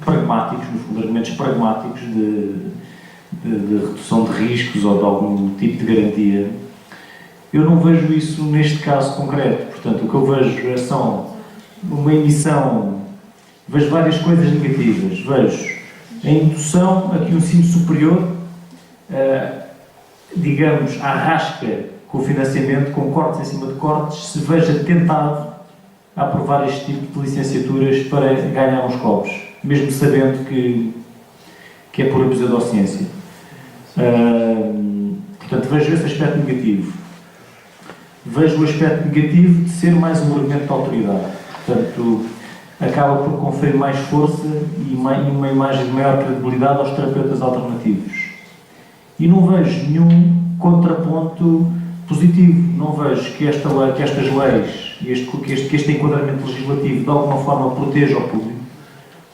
pragmáticos, no fundo, argumentos pragmáticos de redução de riscos ou de algum tipo de garantia, eu não vejo isso neste caso concreto. Portanto, o que eu vejo são uma emissão vejo várias coisas negativas. Vejo a indução a que um ensino superior, digamos, à rasca com o financiamento, com cortes em cima de cortes, se veja tentado a aprovar este tipo de licenciaturas para ganhar uns cobres, mesmo sabendo que é pura pseudociência. Portanto, vejo esse aspecto negativo. Vejo o aspecto negativo de ser mais um movimento de autoridade. Portanto, acaba por conferir mais força e uma imagem de maior credibilidade aos terapeutas alternativos. E não vejo nenhum contraponto positivo. Não vejo que estas leis, que este enquadramento legislativo de alguma forma proteja o público,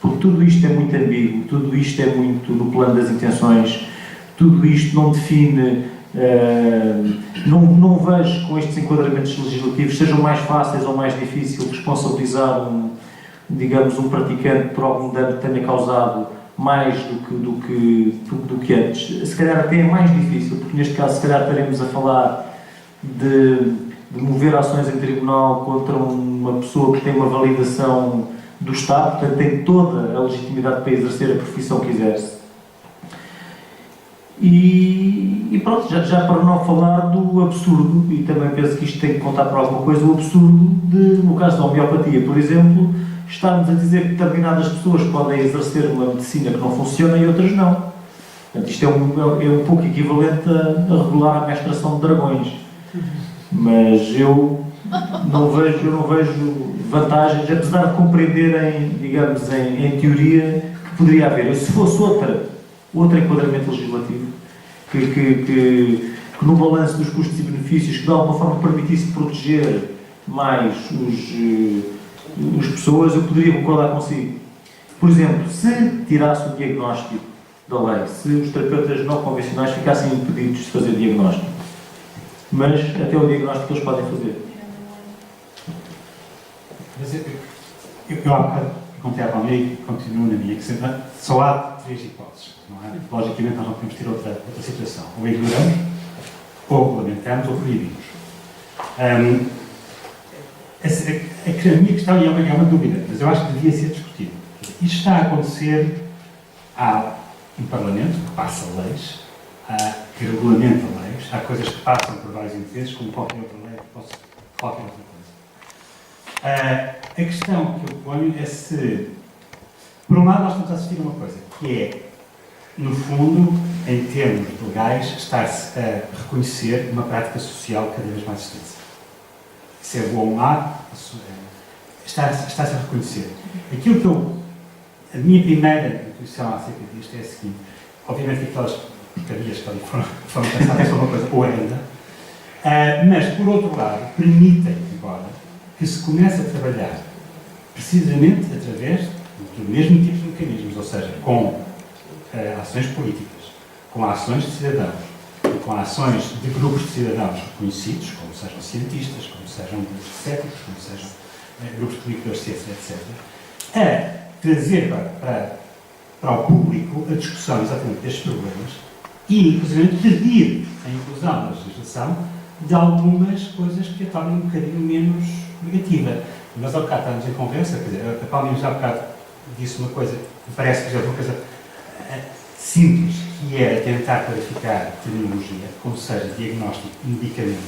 porque tudo isto é muito ambíguo, tudo isto é muito no plano das intenções, tudo isto não define, não vejo com estes enquadramentos legislativos sejam mais fáceis ou mais difíceis responsabilizar digamos, um praticante por algum dano que tenha causado mais do que antes. Se calhar até é mais difícil, porque neste caso se calhar estaremos a falar de mover ações em tribunal contra uma pessoa que tem uma validação do Estado, portanto tem toda a legitimidade para exercer a profissão que exerce. E pronto, já para não falar do absurdo, e também penso que isto tem que contar para alguma coisa, o absurdo de, no caso da homeopatia, por exemplo, estarmos a dizer que determinadas pessoas podem exercer uma medicina que não funciona e outras não. Portanto, isto é um pouco equivalente a regular a mestração de dragões. Mas eu não vejo vantagens, apesar de compreenderem, digamos, em teoria, que poderia haver. Se fosse outro enquadramento legislativo, que no balanço dos custos e benefícios, que de alguma forma permitisse proteger mais as pessoas, eu poderia concordar consigo. Por exemplo, se tirasse o diagnóstico da lei, se os terapeutas não convencionais ficassem impedidos de fazer diagnóstico, mas até o diagnóstico eles podem fazer. Mas eu há bocado contei à Palmeira e continuo na minha, que sempre, só há 3 hipóteses. Não é? Logicamente, nós não podemos ter outra situação. Ou ignoramos, ou regulamentamos, ou proibimos. A minha questão, e é uma dúvida, mas eu acho que devia ser discutido. Isto está a acontecer, há um Parlamento que passa leis, que regulamenta leis, há coisas que passam por vários interesses, como qualquer outra lei, qualquer outra coisa. A questão que eu ponho é se, por um lado, nós estamos a assistir a uma coisa, que é, no fundo, em termos legais, está-se a reconhecer uma prática social cada vez mais extensa. Se é bom ou má, está-se a reconhecer. Aquilo que a minha primeira intuição acerca disto é a seguinte: obviamente que aquelas porcarias que ali foram pensadas são uma coisa horrenda, mas, por outro lado, permitem agora que se comece a trabalhar precisamente através do mesmo tipo de mecanismos, ou seja, com ações políticas, com ações de cidadãos, com ações de grupos de cidadãos reconhecidos, como sejam cientistas, como sejam grupos céticos, como sejam grupos de comunicadores de ciência, etc., a trazer para o público a discussão exatamente destes problemas e, inclusive, pedir a inclusão na legislação de algumas coisas que a tornem um bocadinho menos negativa. Nós, há bocado, estávamos em conversa, quer dizer, a Palmeira já há bocado disse uma coisa que parece que já é uma coisa simples, que era tentar clarificar terminologia, como seja diagnóstico e medicamento,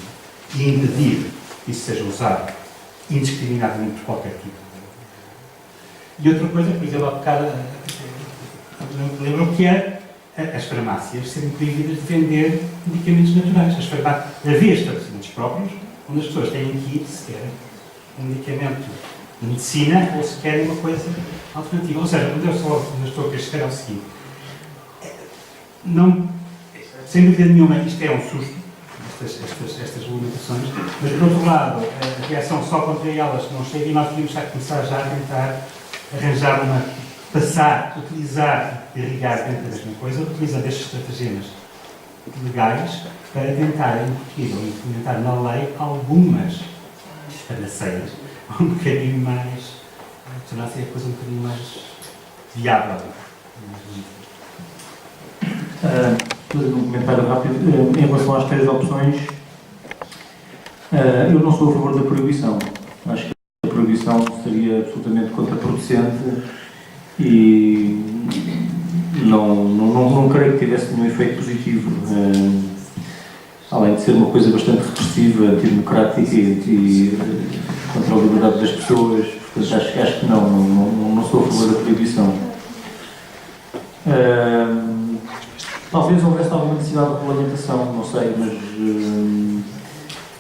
e impedir que isso seja usado indiscriminadamente por qualquer tipo de... E outra coisa, por exemplo, há bocado, lembro que é as farmácias serem proibidas de vender medicamentos naturais. Havia estabelecimentos próprios, onde as pessoas têm que ir, se querem um medicamento de medicina ou se querem uma coisa alternativa. Ou seja, onde eu estou a querer chegar é o seguinte: não, sem dúvida nenhuma, isto é um susto, estas regulamentações, mas, por outro lado, a reação só contra elas não chega e nós devíamos começar já a tentar arranjar utilizar e irrigar dentro da mesma coisa, utilizando estes estratagemas legais para tentar incutir ou implementar na lei algumas panaceias um bocadinho mais, tornar-se a coisa um bocadinho mais viável. Fazer um comentário rápido em relação às 3 opções. Eu não sou a favor da proibição. Acho que a proibição regulamentação seria absolutamente contraproducente e não creio que tivesse nenhum efeito positivo. Além de ser uma coisa bastante repressiva, antidemocrática e contra a liberdade das pessoas, portanto acho que não sou a favor da proibição. Talvez houvesse alguma necessidade de regulamentação, não sei,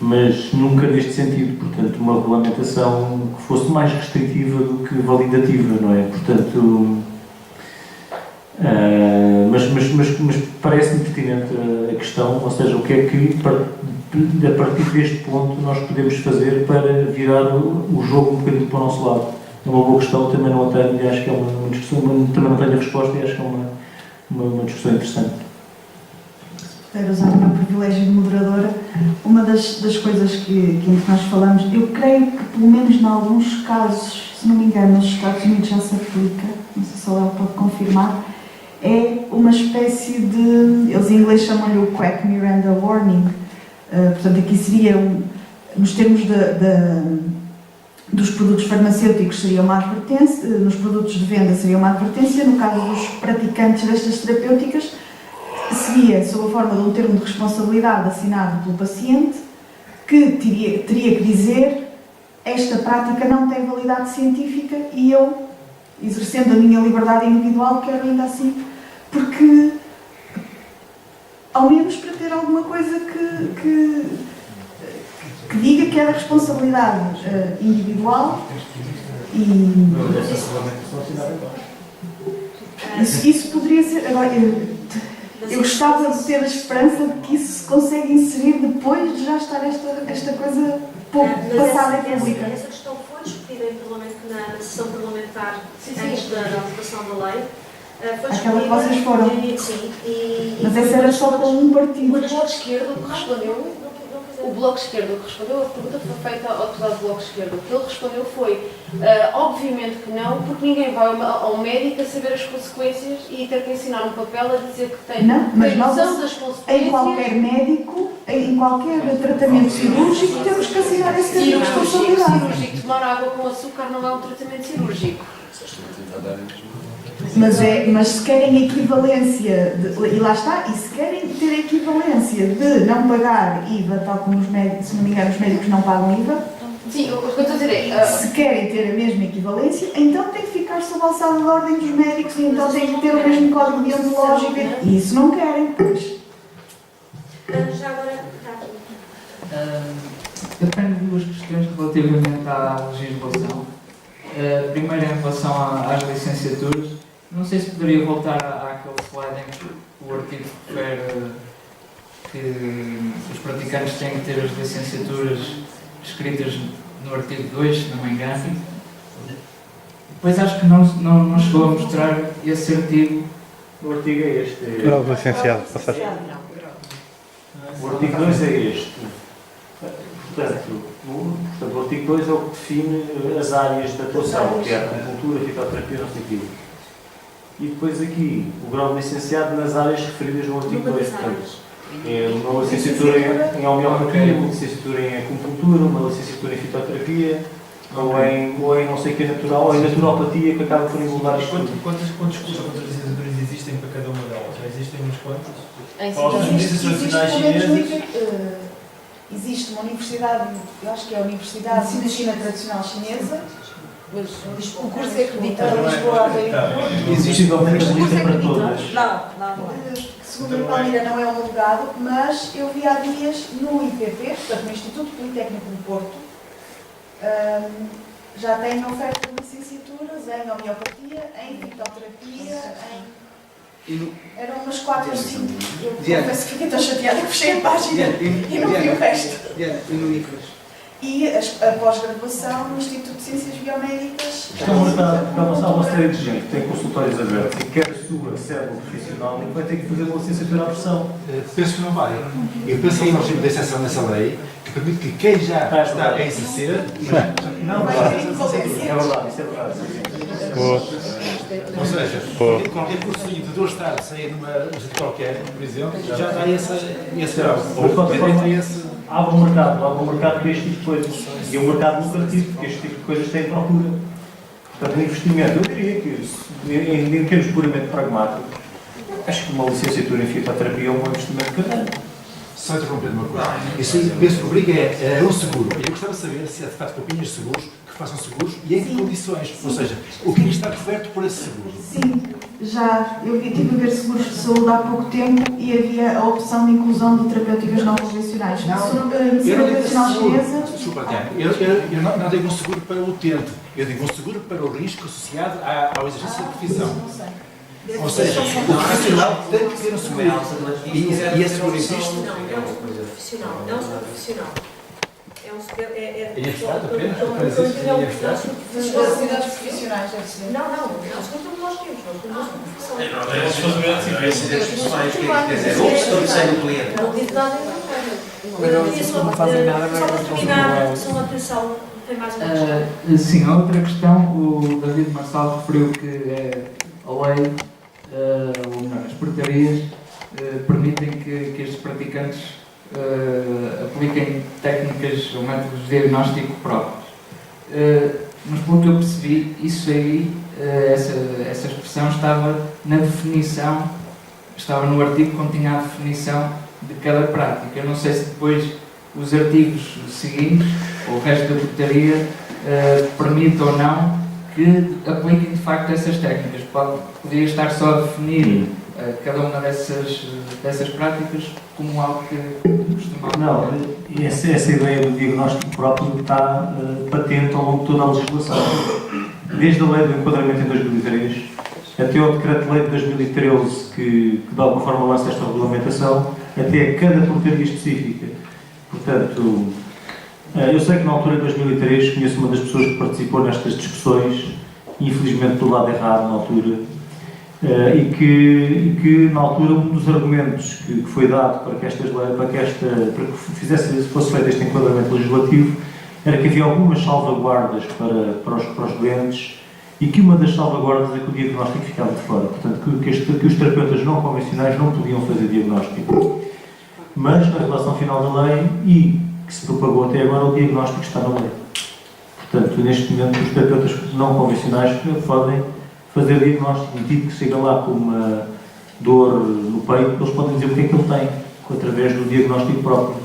mas nunca neste sentido, portanto uma regulamentação que fosse mais restritiva do que validativa, não é? Portanto, mas parece-me pertinente a questão, ou seja, o que é que a partir deste ponto nós podemos fazer para virar o jogo um bocadinho para o nosso lado. É uma boa questão, também não a tenho, e acho que é uma discussão, também não tenho a resposta e acho que é uma discussão interessante. Quero usar o meu privilégio de moderadora. Uma das coisas que nós falamos, eu creio que pelo menos em alguns casos, se não me engano, nos Estados Unidos já se aplica, não sei se ela pode confirmar, é uma espécie de, eles em inglês chamam-lhe o Quack Miranda Warning, portanto aqui seria, nos termos dos produtos farmacêuticos seria uma advertência, nos produtos de venda seria uma advertência, no caso dos praticantes destas terapêuticas, seria sob a forma de um termo de responsabilidade assinado pelo paciente, que teria que dizer esta prática não tem validade científica e eu, exercendo a minha liberdade individual, quero ainda assim, porque ao menos para ter alguma coisa que diga que é da responsabilidade individual e isso poderia ser. Agora, eu gostava de ter a esperança de que isso se consegue inserir depois de já estar esta coisa pouco passada em pública. Essa questão foi discutida em parlamento, na sessão parlamentar antes da aprovação da lei. Foi aquela que vocês foram. Sim. Mas essa era só com um partido. O Bloco de Esquerda que respondeu, o Bloco de Esquerda que respondeu, a pergunta foi feita ao deputado do Bloco de Esquerda. O que ele respondeu foi, obviamente que não, porque ninguém vai ao médico a saber as consequências e ter que ensinar um papel a dizer que tem noção das consequências. Em qualquer médico, em qualquer tratamento cirúrgico, temos que assinar esse tipo de responsabilidade. Cirúrgico, tomar água com açúcar não é um tratamento cirúrgico. Mas se querem equivalência, e lá está, e se querem ter equivalência de não pagar IVA, tal como os médicos, se não me engano, os médicos não pagam IVA. Sim, o que eu estou a dizer é... Se querem ter a mesma equivalência, então tem que ficar sob a alçada da ordem dos médicos e então tem que ter o mesmo código deontológico. E isso não querem, pois. Já agora, eu tenho duas questões relativamente à legislação. Primeiro, em relação às licenciaturas, não sei se poderia voltar àquele slide em que o artigo refere que os praticantes têm que ter as licenciaturas escritas no artigo 2, se não me engano. Depois acho que não chegou a mostrar esse artigo. O artigo é este. Grau de licenciado, passar. O artigo 2 é este. Portanto, o artigo 2 é o que define as áreas de atuação, que é a acupuntura, fitoterapia, não sei o quê. E depois aqui, o grau de licenciado nas áreas referidas no artigo 2. Portanto, é uma licenciatura em homeopatia, uma licenciatura em acupuntura, uma licenciatura em fitoterapia, ou em não sei o que natural, ou em naturopatia, que acaba por englobar isto. Quantos cursos ou quantas licenciaturas existem para cada uma delas? Já existem uns quantos? Existe uma universidade, eu acho que é a Universidade de Medicina Tradicional Chinesa. O curso é acreditado em Lisboa. Existe para todas. Não. Segundo a Palmeira não é homologado, mas eu vi há dias no IPP, portanto no Instituto Politécnico do Porto, já tem oferta de licenciaturas em homeopatia, em fitoterapia, eram umas 4 ou 5. Eu confesso que fiquei tão chateada que fechei a página e não vi o resto. E a pós-graduação no Instituto de Ciências Biomédicas. Há uma série de gente que tem consultórios abertos e quer a sua célula profissional e vai ter que fazer uma licenciatura à pressão. Penso que não vai. Eu penso que nós temos de exceção nessa lei que permite que quem já está a exercer. Não, é verdade, isso é verdade. Ou seja, qualquer cursinho de 2 tardes sair numa universidade qualquer, por exemplo, já dá esse grau. abre um mercado para este tipo de coisas. E é um mercado lucrativo, porque este tipo de coisas tem procura. Portanto, o investimento, eu diria que, em termos puramente pragmáticos, acho que uma licenciatura em fitoterapia é um bom investimento de carreira. Só interrompendo uma coisa. Isso aí, penso que obriga é um seguro. Eu gostava de saber se há de facto companhias de seguros que façam seguros e em que condições. Ou seja, o que está coberto por esse seguro? Sim, já eu tive a ver seguros de saúde há pouco tempo e havia a opção de inclusão de terapêuticas não convencionais. Eu não digo desculpa, eu não digo um seguro para o utente, eu digo um seguro para o risco associado ao exercício da profissão. Ou seja, o profissional tem que ter um seguro. E esse seguro existe? Não, é um seguro profissional. É um seguro profissional. É um seguro. Em Estado apenas? Apenas existe em Estado? Atividades profissionais, deve ser. Não, é um seguro que nós temos. Nós temos uma É responsabilidade civil. Acidentes pessoais, quer dizer, ou se terceiro o cliente. Não digo nada Eu queria só para terminar, só uma atenção. Tem mais uma questão? Sim, a outra questão, o David Marçal referiu que a lei, ou melhor, as portarias, permitem que estes praticantes apliquem técnicas ou métodos de diagnóstico próprios. Mas pelo que eu percebi, isso aí, essa expressão estava na definição, estava no artigo que continha a definição de cada prática. Eu não sei se depois os artigos seguintes, ou o resto da portaria, permite ou não que apliquem de facto essas técnicas. Podia estar só a definir cada uma dessas práticas como algo que costumava... Não, essa ideia do diagnóstico próprio está patente ao longo de toda a legislação. Desde a lei do enquadramento em 2003 até ao decreto-lei de 2013 que de alguma forma lança esta regulamentação, até cada portaria específica. Portanto, eu sei que na altura de 2003 conheço uma das pessoas que participou nestas discussões, infelizmente do lado errado na altura, e que na altura um dos argumentos que foi dado para que fosse feito este enquadramento legislativo era que havia algumas salvaguardas para os doentes e que uma das salvaguardas é que o diagnóstico ficava de fora. Portanto, que os terapeutas não convencionais não podiam fazer diagnóstico. Mas na relação final da lei e que se propagou até agora, o diagnóstico está na lei. Portanto, neste momento, os terapeutas não convencionais podem fazer diagnóstico. Um tipo que chega lá com uma dor no peito, eles podem dizer o que é que ele tem, através do diagnóstico próprio.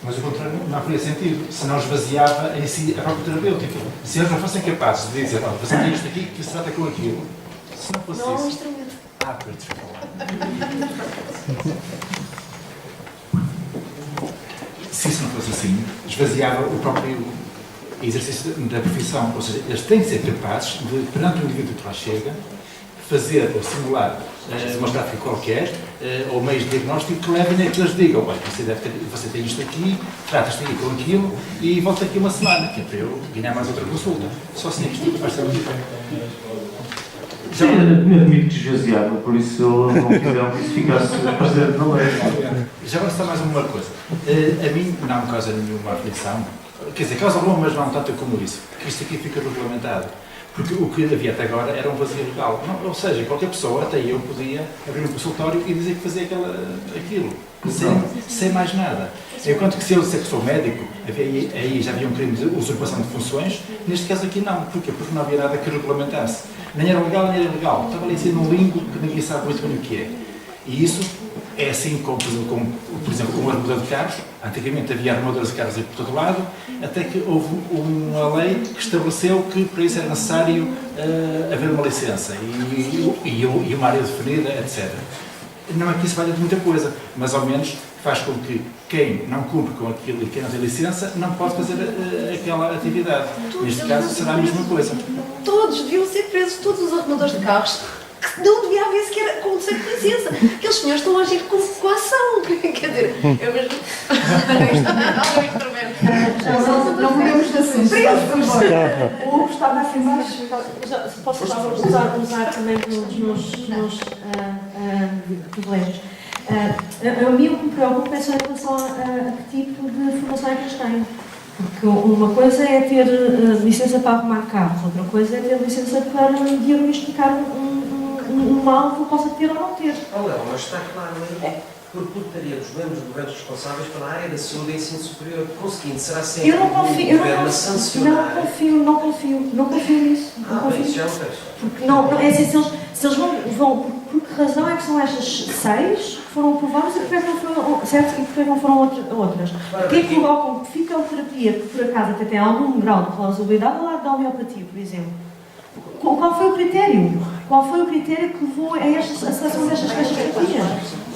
Mas o contrário não faria sentido, se não esvaziava em si a própria terapêutica. Se eles não fossem capazes de dizer, você tem isto aqui que se trata com aquilo, se não fosse isso... instrumento. Se isso não fosse assim, esvaziava o próprio exercício da profissão. Ou seja, eles têm que ser capazes de, perante o indivíduo que lá chega, fazer ou simular uma prática qualquer, ou meios de diagnóstico que levem a que eles digam, olha, você tem isto aqui, trata-te aqui com aquilo e volta aqui uma semana, que é para eu ganhar mais outra consulta. Só assim é que isto vai ser muito Sim, eu admito que esvaziava, por isso não quiseram que isso ficasse presente na lei. Já agora está mais uma coisa. A mim não causa nenhuma aflição. Quer dizer, causa alguma, mas não tanto como isso. Porque isto aqui fica regulamentado. Porque o que havia até agora era um vazio legal. Não, ou seja, qualquer pessoa, até eu, podia abrir um consultório e dizer que fazia aquilo. Sem mais nada. Enquanto que se eu disser que sou médico, aí já havia um crime de usurpação de funções. Neste caso aqui não. Porquê? Porque não havia nada que regulamentasse. Nem era legal, nem era ilegal. Estava ali assim num limbo que ninguém sabe muito bem o que é. E isso é assim como, por exemplo, com o arrumador de carros. Antigamente havia arrumadores de carros aí por todo lado, até que houve uma lei que estabeleceu que para isso era necessário haver uma licença e uma área definida, etc. Não é que isso valha de muita coisa, mas ao menos faz com que quem não cumpre com aquilo e quem não tem licença não pode fazer aquela atividade. Neste caso será a mesma coisa. Todos deviam ser presos, todos os arrumadores de carros. Que não devia haver sequer condução de licença. Aqueles senhores estão a agir com ação. Quer dizer, eu mesmo. Não podemos assim. O Hugo estava assim mais. Posso usar também nos privilégios. A mim o que me preocupa é só em relação a que tipo de formação é que eles têm. Porque uma coisa é ter licença para arrumar carros, outra coisa é ter licença para diagnosticar um mal que possa ter ou não ter. Olha, mas está claro aí. porque estaríamos membros do governo responsáveis pela área da saúde e ensino superior. Conseguinte, será sempre Eu não confio, o governo a sancionar? não confio nisso. Isso já é outra história. Porque não, é assim, se eles vão, por que razão é que são estas 6 que foram aprovadas e porque é que não foram, certo? E porque é que não foram outras? Porque é que colocam fitoterapia, que por acaso até tem algum grau de plausibilidade, ao lado da homeopatia, por exemplo? Qual foi o critério? Qual foi o critério que levou a a seleção destas terapias?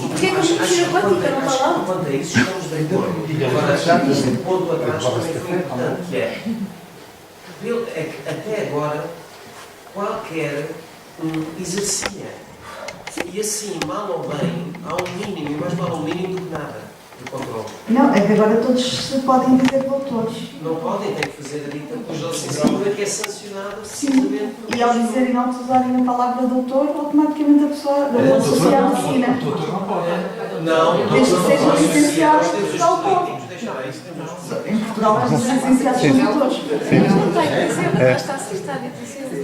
Porquê que a medicina quântica não está lá? Quanto a isso, estamos de acordo. Agora, já disse um ponto atrás também foi importante, que é que até agora qualquer exercia. E assim, mal ou bem, há um mínimo, e mais vale um mínimo do que nada, de controle. Não, é que agora todos se podem dizer doutores. Não podem, têm que fazer a dita de licenciatura que é sancionada precisamente por... E ao dizerem, ao usarem a palavra doutor, automaticamente a pessoa associa à medicina. Não, Desde que sejam licenciados, doutor. Em Portugal, as licenciados são doutores. Não tem que dizer, mas está a ser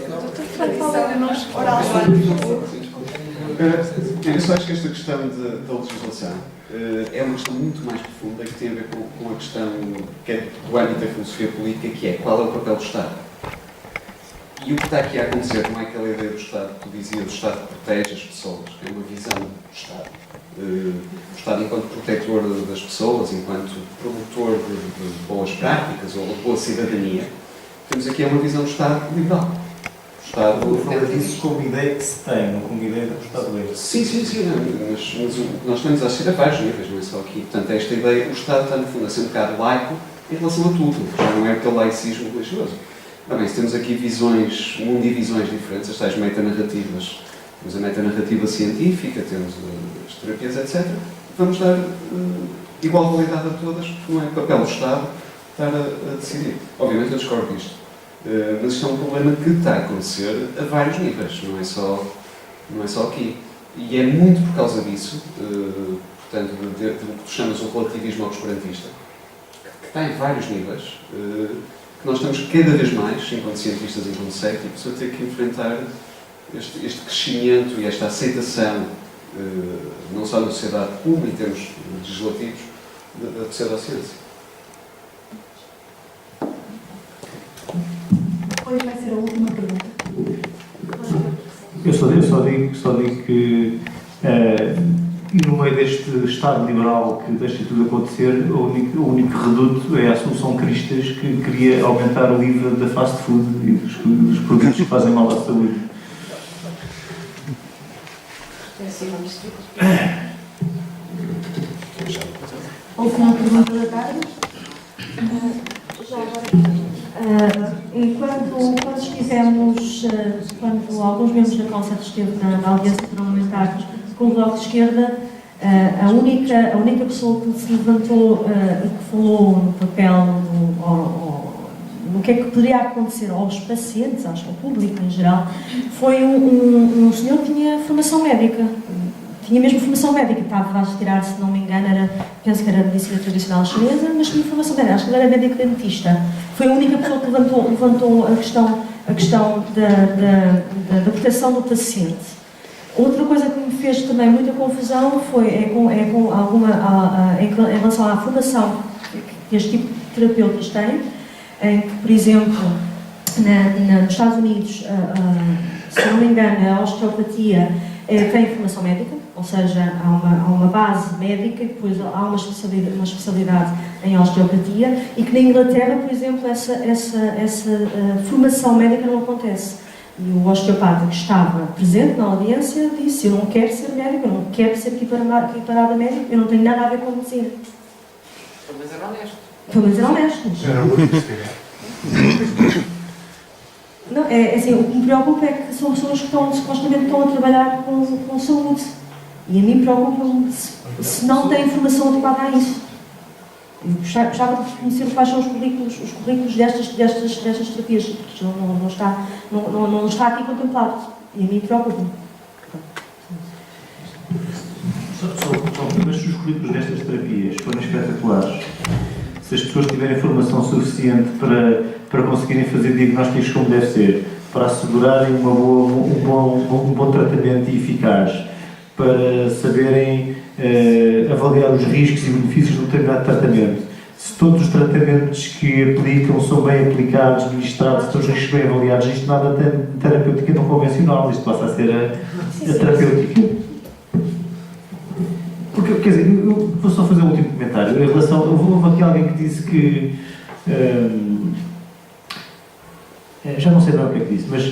doutor Fernando Paulo não oral. Eu só acho que esta questão da legislação é uma questão muito mais profunda que tem a ver com a questão que é do âmbito da filosofia política, que é qual é o papel do Estado. E o que está aqui a acontecer não é aquela ideia do Estado que tu dizia, do Estado que protege as pessoas, é uma visão do Estado. O Estado enquanto protetor das pessoas, enquanto promotor de boas práticas ou de boa cidadania. Temos aqui uma visão do Estado liberal. Estado... Eu falei disso como ideia que se tem, não como ideia do Estado laico. Sim, mas nós temos a ser a vários níveis, não é só aqui. Portanto, esta ideia, o Estado está, no fundo, a ser um bocado laico em relação a tudo, já não é aquele laicismo religioso. Bem, se temos aqui visões, mundivisões diferentes, as tais metanarrativas, temos a metanarrativa científica, temos as terapias, etc., vamos dar igual validade a todas, porque não é papel do Estado estar a decidir. Obviamente eu discordo disto. Mas isto é um problema que está a acontecer a vários níveis, não é só aqui. E é muito por causa disso, portanto, do que tu chamas o relativismo obscurantista, que está em vários níveis, que nós estamos cada vez mais, enquanto cientistas, enquanto céticos, a ter que enfrentar este crescimento e esta aceitação, não só na sociedade como em termos legislativos, da pseudociência. Depois vai ser a última pergunta. Eu só digo que no meio deste Estado liberal que deixa tudo acontecer, o único reduto é a Assunção Cristas, que queria aumentar o IVA da fast food e dos produtos que fazem mal à saúde. Última pergunta da tarde. Já agora, quando estivemos, quando alguns membros da Conselho esteve na audiência parlamentar com o Bloco de Esquerda, a única pessoa que se levantou e que falou no papel, no que é que poderia acontecer aos pacientes, ao público em geral, foi um senhor que tinha formação médica. Tinha mesmo formação médica, estava a retirar, se não me engano, penso que era medicina tradicional chinesa, mas tinha formação médica, acho que ele era médico dentista. Foi a única pessoa que levantou a questão da proteção do paciente. Outra coisa que me fez também muita confusão em relação à formação que este tipo de terapeutas têm, em que, por exemplo, nos Estados Unidos, se não me engano, a osteopatia tem formação médica, ou seja, há uma base médica e depois há uma especialidade em osteopatia, e que na Inglaterra, por exemplo, essa formação médica não acontece. E o osteopata que estava presente na audiência disse: eu não quero ser médico, eu não quero ser equiparada a médico, eu não tenho nada a ver com medicina. Pelo menos era honesto. Pelo menos era honesto. Era muito não, assim, o que me preocupa é que são pessoas que supostamente estão a trabalhar com saúde. E a mim preocupa-me se não têm informação adequada a isso. Eu gostava de conhecer quais são os currículos destas terapias, porque isto não está aqui contemplado. E a mim preocupa-me. Mas se os currículos destas terapias forem espetaculares, se as pessoas tiverem formação suficiente para conseguirem fazer diagnósticos como deve ser, para assegurarem um bom tratamento e eficaz, para saberem avaliar os riscos e benefícios de um determinado tratamento. Se todos os tratamentos que aplicam são bem aplicados, ministrados, se todos os riscos bem avaliados, isto nada tem terapêutica não convencional, isto passa a ser a terapêutica. Porque, quer dizer, eu vou só fazer um último comentário. Em relação, houve aqui alguém que disse que. Já não sei bem o que é que disse, mas.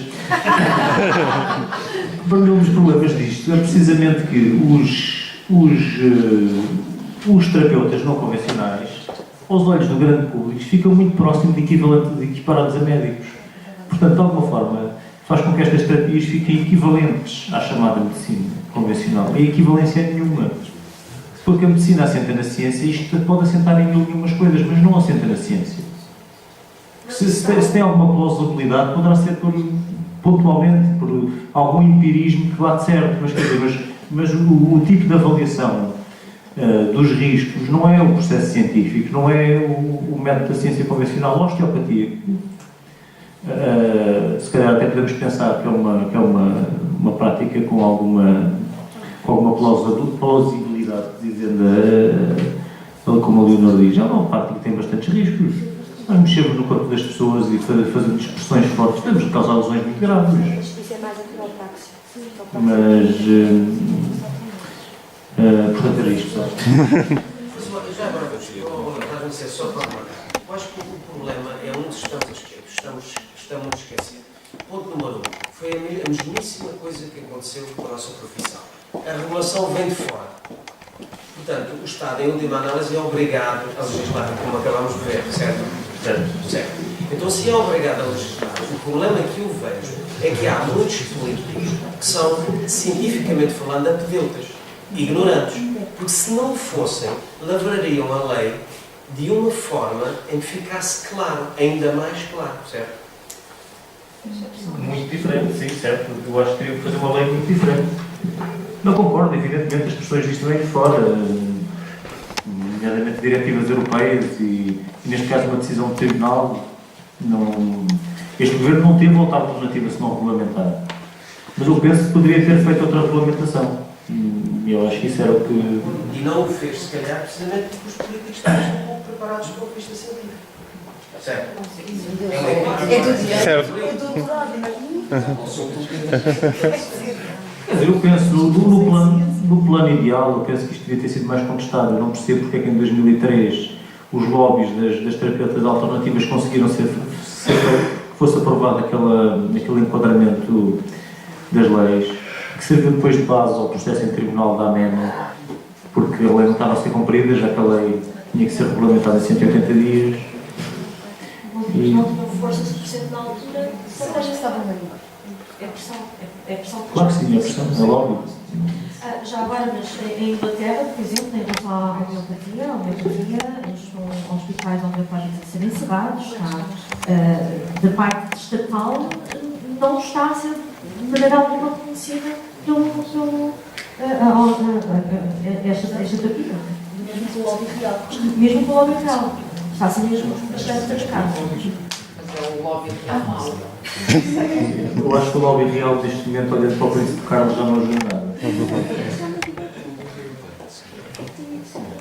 Um dos problemas disto é precisamente que os terapeutas não convencionais, aos olhos do grande público, ficam muito próximos de equiparados a médicos. Portanto, de alguma forma, faz com que estas terapias fiquem equivalentes à chamada medicina convencional. A equivalência é nenhuma. Porque a medicina assenta na ciência, isto pode assentar em algumas coisas, mas não assenta na ciência. Se tem alguma plausibilidade, poderá ser pontualmente por algum empirismo que bate certo, mas, quer dizer, mas o tipo de avaliação dos riscos não é o processo científico, não é o método da ciência convencional, a osteopatia. Se calhar até podemos pensar que é uma prática com alguma plausibilidade, dizendo, como a Leonor diz, é uma prática que tem bastantes riscos. Nós mexemos no corpo das pessoas e fazemos expressões fortes, temos de causar lesões muito graves. Isso é mais a quiropraxia. Mas, portanto, era isto. Já agora, estás a dizer só para uma. Eu acho que o problema é onde estamos a esquecer. Estamos a esquecer. Ponto número 1. Foi a mesmíssima coisa que aconteceu com a nossa profissão. A regulação vem de fora. Portanto, o Estado, em última análise, é obrigado a legislar, como acabamos de ver, certo? Certo. Então, se é obrigado a legislar, o problema que eu vejo é que há muitos políticos que são, cientificamente falando, apedeutas, ignorantes, porque se não fossem, lavrariam a lei de uma forma em que ficasse claro, ainda mais claro, certo? Muito diferente, sim, certo. Eu acho que teria que fazer uma lei muito diferente. Não concordo, evidentemente, as pessoas disto vêm de fora, nomeadamente diretivas europeias e neste caso uma decisão do tribunal. Este governo não teve outra alternativa senão regulamentar. Mas eu penso que poderia ter feito outra regulamentação. E eu acho que isso era o que... E não o fez, se calhar, precisamente porque os políticos estão pouco preparados para o vista científico. Certo? É do direito. Certo. É do doutorado, Eu penso, no plano ideal, eu penso que isto devia ter sido mais contestado. Eu não percebo porque é que em 2003 os lobbies das terapeutas alternativas conseguiram que fosse aprovado aquele enquadramento das leis, que serviu depois de base ao processo em tribunal da AMENA, porque a lei não estava a ser cumprida, já que a lei tinha que ser regulamentada em 180 dias. E não tinham força suficiente na altura. Quantas vezes estavam bem? É pressão. Claro que sim, é pressão, é lógico. Já agora, mas em Inglaterra, por exemplo, em relação à homeopatia, os hospitais homeopáticos a serem encerrados, da parte estatal, não está a ser de maneira alguma reconhecida esta terapia. Mesmo com o lobby real. Mesmo com o lobby real. Está-se mesmo bastante atacado. Mas é o lobby real. Eu acho que o lobby real deste momento, olhando para o Príncipe Carlos, já não ajuda nada.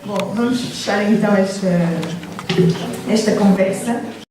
Bom, vamos fechar então esta conversa.